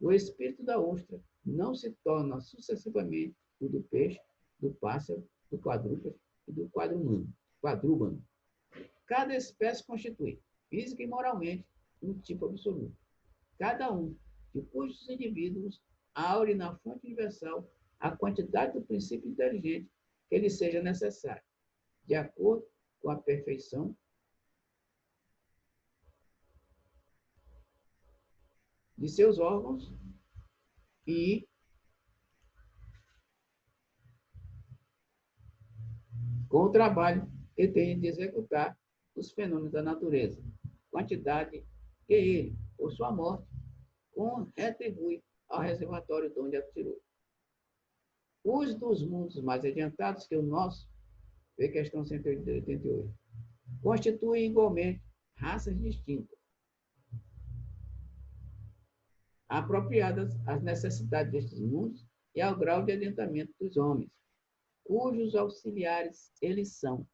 Speaker 2: o espírito da ostra não se torna sucessivamente o do peixe, do pássaro, do quadrúpede e do quadrúmano. Cada espécie constitui, física e moralmente, um tipo absoluto. Cada um de cujos indivíduos aure na fonte universal a quantidade do princípio inteligente que lhe seja necessário, de acordo com a perfeição de seus órgãos e com o trabalho que tem de executar os fenômenos da natureza, quantidade que ele, por sua morte, retribui ao reservatório de onde a tirou. Os dos mundos mais adiantados que o nosso, vê questão 188, constituem igualmente raças distintas, apropriadas às necessidades destes mundos e ao grau de adiantamento dos homens, cujos auxiliares eles são,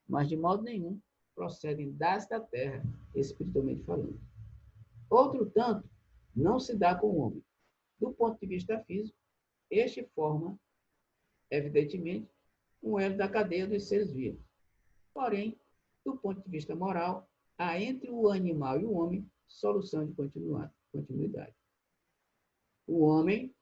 Speaker 2: mas de modo nenhum procedem desta terra, espiritualmente falando. Outro tanto não se dá com o homem. Do ponto de vista físico, este forma, evidentemente, um elo da cadeia dos seres vivos. Porém, do ponto de vista moral, há entre o animal e o homem solução de continuidade. O homem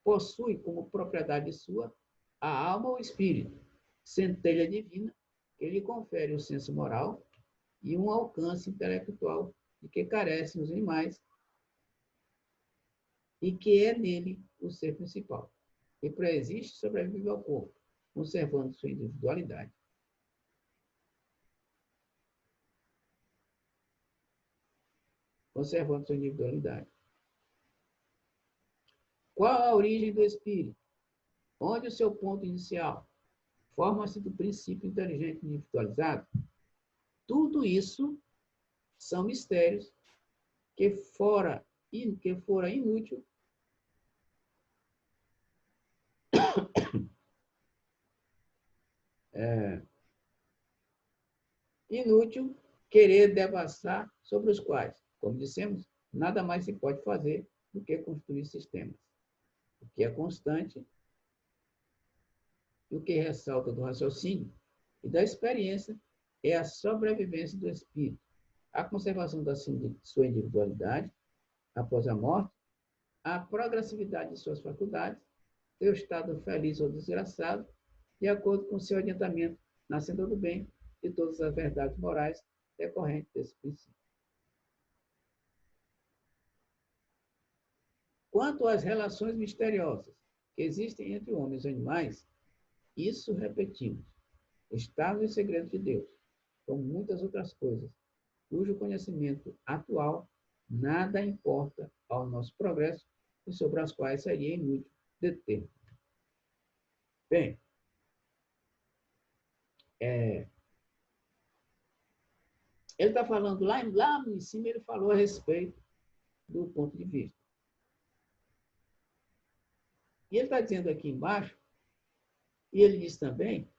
Speaker 2: possui como propriedade sua a alma ou espírito, centelha divina, que lhe confere o senso moral e um alcance intelectual de que carecem os animais e que é nele o ser principal, que preexiste e sobrevive ao corpo, conservando sua individualidade. Qual a origem do espírito? Onde o seu ponto inicial? Forma-se do princípio inteligente individualizado? Tudo isso são mistérios que fora inútil querer devassar sobre os quais, como dissemos, nada mais se pode fazer do que construir sistemas. O que é constante, o que ressalta do raciocínio e da experiência é a sobrevivência do espírito, a conservação da sua individualidade após a morte, a progressividade de suas faculdades, seu estado feliz ou desgraçado, de acordo com seu adiantamento na senda do bem e todas as verdades morais decorrentes desse princípio. Quanto às relações misteriosas que existem entre homens e animais, isso repetimos, está nos segredos de Deus, como muitas outras coisas, cujo conhecimento atual nada importa ao nosso progresso e sobre as quais seria inútil deter. Bem, ele está falando lá em cima, ele falou a respeito do ponto de vista. E ele está dizendo aqui embaixo, e ele diz também,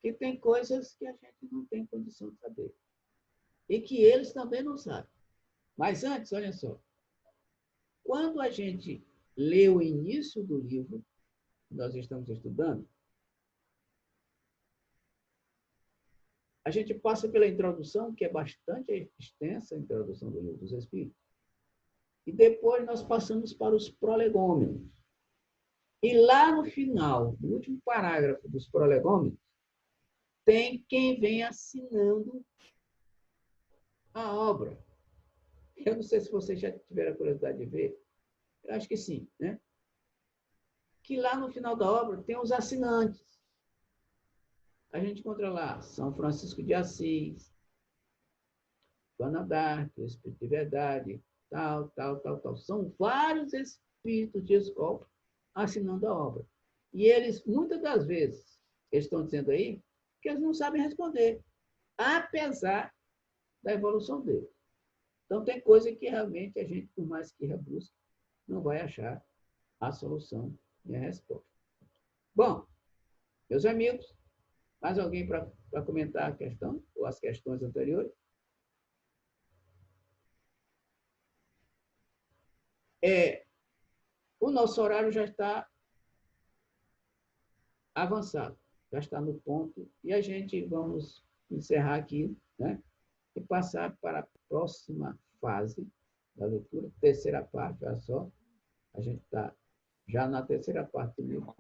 Speaker 2: que tem coisas que a gente não tem condição de saber. E que eles também não sabem. Mas antes, olha só, quando a gente lê o início do livro que nós estamos estudando, a gente passa pela introdução, que é bastante extensa, a introdução do Livro dos Espíritos, e depois nós passamos para os prolegômenos. E lá no final, no último parágrafo dos prolegômenos, tem quem vem assinando a obra. Eu não sei se vocês já tiveram a curiosidade de ver, eu acho que sim, né? Que lá no final da obra tem os assinantes. A gente encontra lá São Francisco de Assis, Joana d'Arc, o Espírito de Verdade, tal. São vários espíritos de escola assinando a obra. E eles, muitas das vezes, eles estão dizendo aí que eles não sabem responder, apesar da evolução deles. Então, tem coisa que realmente a gente, por mais que rebusque, não vai achar a solução e a resposta. Bom, meus amigos, mais alguém para comentar a questão ou as questões anteriores? O nosso horário já está avançado, já está no ponto, e a gente vamos encerrar aqui, né? E passar para a próxima fase da leitura, terceira parte, olha só, a gente está já na terceira parte do livro.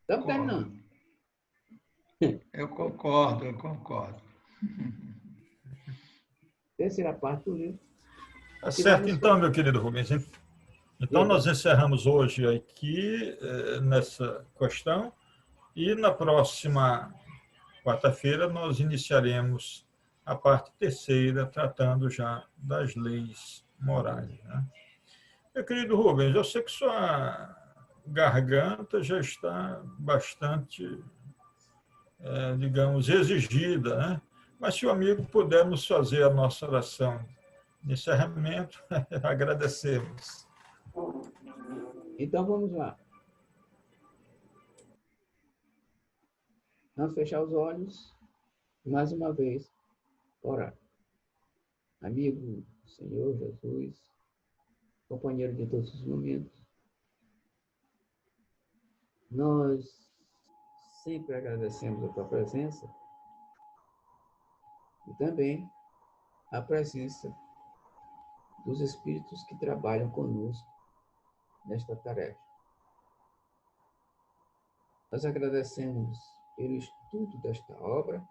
Speaker 2: Estamos terminando.
Speaker 3: Eu concordo.
Speaker 2: Terceira parte do livro.
Speaker 1: Tá certo, então, meu querido Rubens. Então, nós encerramos hoje aqui nessa questão e na próxima quarta-feira nós iniciaremos a parte terceira, tratando já das leis morais, né? Meu querido Rubens, eu sei que sua garganta já está bastante, digamos, exigida, né? Mas se o amigo pudermos fazer a nossa oração de encerramento, agradecemos.
Speaker 2: Então, vamos lá. Vamos fechar os olhos, mais uma vez, orar. Amigo, Senhor Jesus, companheiro de todos os momentos, nós sempre agradecemos a tua presença e também a presença dos espíritos que trabalham conosco nesta tarefa. Nós agradecemos pelo estudo desta obra,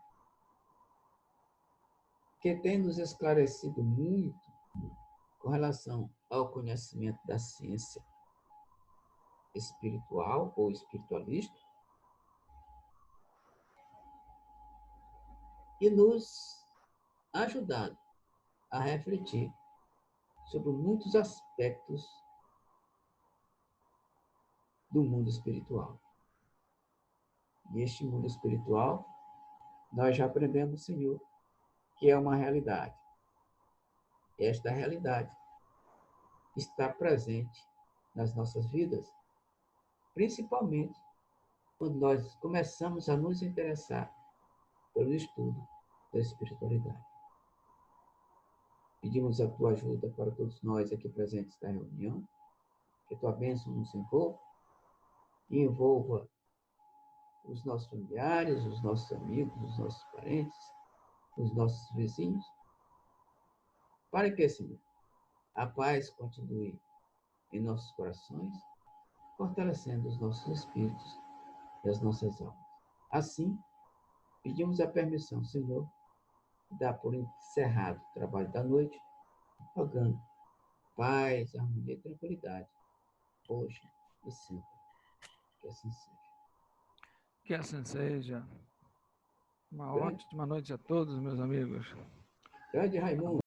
Speaker 2: que tem nos esclarecido muito com relação ao conhecimento da ciência espiritual ou espiritualista e nos ajudado a refletir sobre muitos aspectos do mundo espiritual. E este mundo espiritual, nós já aprendemos, Senhor, que é uma realidade. Esta realidade está presente nas nossas vidas, principalmente quando nós começamos a nos interessar pelo estudo da espiritualidade. Pedimos a tua ajuda para todos nós aqui presentes na reunião, que a tua bênção nos envolva e envolva os nossos familiares, os nossos amigos, os nossos parentes, os nossos vizinhos, para que, Senhor, a paz continue em nossos corações, fortalecendo os nossos espíritos e as nossas almas. Assim, pedimos a permissão, Senhor, de dar por encerrado o trabalho da noite, rogando paz, harmonia e tranquilidade, hoje e sempre. Que assim seja.
Speaker 4: Que assim seja. Uma ótima noite a todos, meus amigos.
Speaker 2: Grande Raimundo.